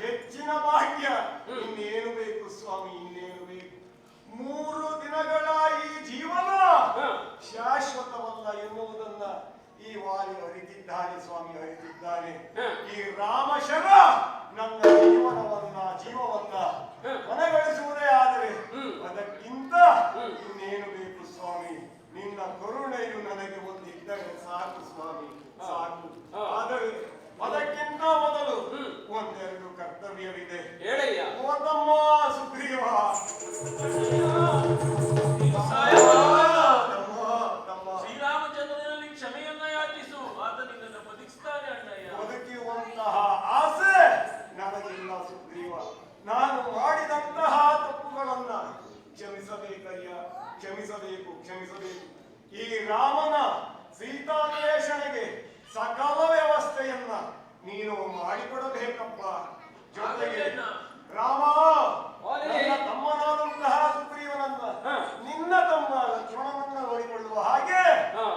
ಹೆಚ್ಚಿನ ಭಾಗ್ಯ ಇನ್ನೇನು ಬೇಕು ಸ್ವಾಮಿ, ಇನ್ನೇನು ಬೇಕು? 3 ದಿನಗಳ ಈ ಜೀವನ ಶಾಶ್ವತವಲ್ಲ ಎನ್ನುವುದನ್ನ ಈ ವಾಲಿ ಅರಿತಿದ್ದಾನೆ ಸ್ವಾಮಿ, ಅರಿತಿದ್ದಾನೆ. ಈ ರಾಮಶರ ನನ್ನ ಜೀವವನ್ನ ಕೊನೆಗೊಳಿಸುವುದೇ ಆದರೆ ಅದಕ್ಕಿಂತ ಇನ್ನೇನು ಬೇಕು ಸ್ವಾಮಿ? ನಿನ್ನ ಕರುಣೆಯು ನನಗೆ ಒಂದಿದ್ದರೆ ಸಾಕು ಸ್ವಾಮಿ, ಸಾಕು. ಆದರೆ ಅದಕ್ಕಿಂತ ಮೊದಲು ಒಂದೆರಡು ಕರ್ತವ್ಯವಿದೆ. ಹೇಳಯ್ಯ. ಓದಮ್ಮ ಸುಗ್ರೀವ. ಶ್ರೀರಾಮಚಂದ್ರನಲ್ಲಿ ಕ್ಷಮೆಯನ್ನ ಯಾಚಿಸು, ಆತ ನಿನ್ನನ್ನು ಬದುಕಿಸ್ತಾನೆ ಅಣ್ಣಯ್ಯ. ಬದುಕುವಂತಹ ಆಸೆ ನನಗಿಲ್ಲ ಸುಗ್ರೀವ. ನಾನು ಮಾಡಿದಂತಹ ತಪ್ಪುಗಳನ್ನ ಕ್ಷಮಿಸಬೇಕಯ್ಯ, ಕ್ಷಮಿಸಬೇಕು, ಕ್ಷಮಿಸಬೇಕು. ಈ ರಾಮನ ಸೀತಾನ್ವೇಷಣೆಗೆ ಸಕಲ ವ್ಯವಸ್ಥೆಯನ್ನ ನೀನು ಮಾಡಿಕೊಡಬೇಕಪ್ಪ. ಜೊತೆಗೆ ರಾಮ, ನನ್ನ ತಮ್ಮನಾದಂತಹ ಸುಗ್ರೀವನನ್ನ ನಿನ್ನ ತಮ್ಮ ಲಕ್ಷ್ಮಣನನ್ನ ನೋಡಿಕೊಳ್ಳುವ ಹಾಗೆ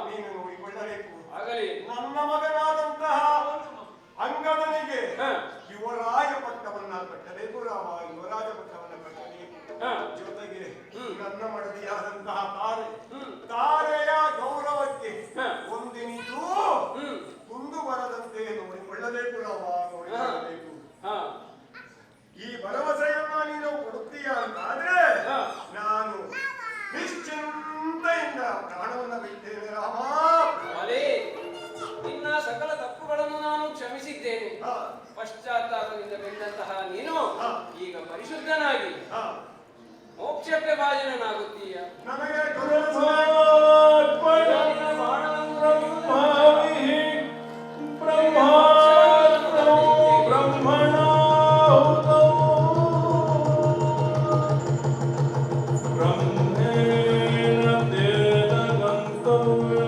ನೀನು ನೋಡಿಕೊಳ್ಳಬೇಕು. ನನ್ನ ಮಗನಾದಂತಹ ಅಂಗದನಿಗೆ ಯುವರಾಜ ಪಟ್ಟವನ್ನ ಕಟ್ಟಬೇಕು ರಾಮ, ಯುವರಾಜ ಪಟ್ಟವನ್ನ ಕಟ್ಟಬೇಕು. ಜೊತೆಗೆ ನನ್ನ ಮಡದಿಯಾದಂತಹ ತಾರೆಯ ಗೌರವಕ್ಕೆ ಒಂದಿನಿತೂ ಕುಂದು ಬರದಂತೆ ನೋಡಿಕೊಳ್ಳಬೇಕು ರಾಮ, ನೋಡಿಕೊಳ್ಳಬೇಕು. ಈ ಭರವಸೆಯನ್ನ ನೀನು ಕೊಡುತ್ತೀಯ ಅಂತಾದ್ರೆ ನಾನು ನಿಶ್ಚಿಂತೆಯಿಂದ ಪ್ರಾಣವನ್ನ ಬಿಟ್ಟೇನೆ ರಾಮ. ನಿನ್ನ ಸಕಲ ತಪ್ಪುಗಳನ್ನು ನಾನು ಕ್ಷಮಿಸಿದ್ದೇನೆ. ಪಶ್ಚಾತ್ತಾಪದಿಂದ ಬೆಂದಂತಹ ನೀನು ಈಗ ಪರಿಶುದ್ಧನಾಗಿ ಮೋಕ್ಷಕ್ಕೆ ಭಾಜನನಾಗುತ್ತೀಯ. ನನಗೆ ಬ್ರಹ್ಮೇಣ ದೇದ ಗಂತವ್ಯೋ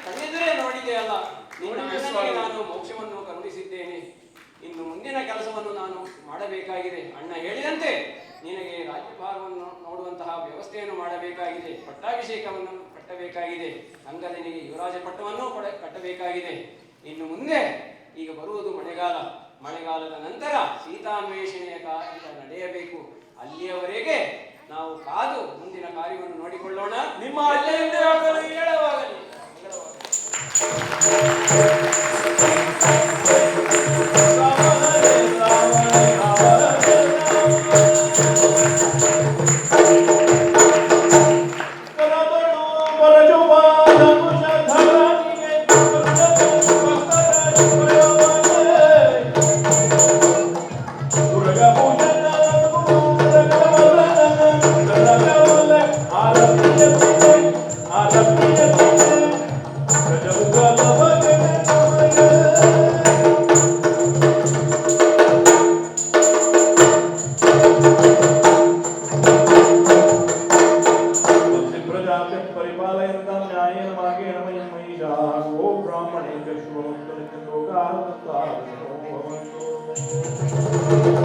ಕಣ್ಣೆದುರೇ ನೋಡಿದೆಯಲ್ಲ, ನಿನ್ನ ಅಣ್ಣನಿಗೆ ನಾನು ಮೋಕ್ಷವನ್ನು ಕರುಣಿಸಿದ್ದೇನೆ. ಇನ್ನು ಮುಂದಿನ ಕೆಲಸವನ್ನು ನಾನು ಮಾಡಬೇಕಾಗಿದೆ. ಅಣ್ಣ ಹೇಳಿದಂತೆ ನಿನಗೆ ರಾಜ್ಯಭಾರವನ್ನು ನೋಡುವಂತಹ ವ್ಯವಸ್ಥೆಯನ್ನು ಮಾಡಬೇಕಾಗಿದೆ. ಪಟ್ಟಾಭಿಷೇಕವನ್ನು ಕಟ್ಟಬೇಕಾಗಿದೆ. ಅಂಗದನಿಗೆ ಯುವರಾಜ ಪಟ್ಟವನ್ನು ಕಟ್ಟಬೇಕಾಗಿದೆ. ಇನ್ನು ಮುಂದೆ ಈಗ ಬರುವುದು ಮಳೆಗಾಲ. ಮಳೆಗಾಲದ ನಂತರ ಸೀತಾನ್ವೇಷಣೆಯ ಕಾರ್ಯ ನಡೆಯಬೇಕು. ಅಲ್ಲಿಯವರೆಗೆ ನಾವು ಕಾದು ಮುಂದಿನ ಕಾರ್ಯವನ್ನು ನೋಡಿಕೊಳ್ಳೋಣ. ನಿಮ್ಮ ಅಜ್ಜನಿಂದ ಹೇಳವಾಗಲಿ. परिपालयन्तां न्यायेन मार्गेण मयि महिषाः गो ब्राह्मणेभ्यः शुभमस्तु नित्यं लोकाः भवन्तु।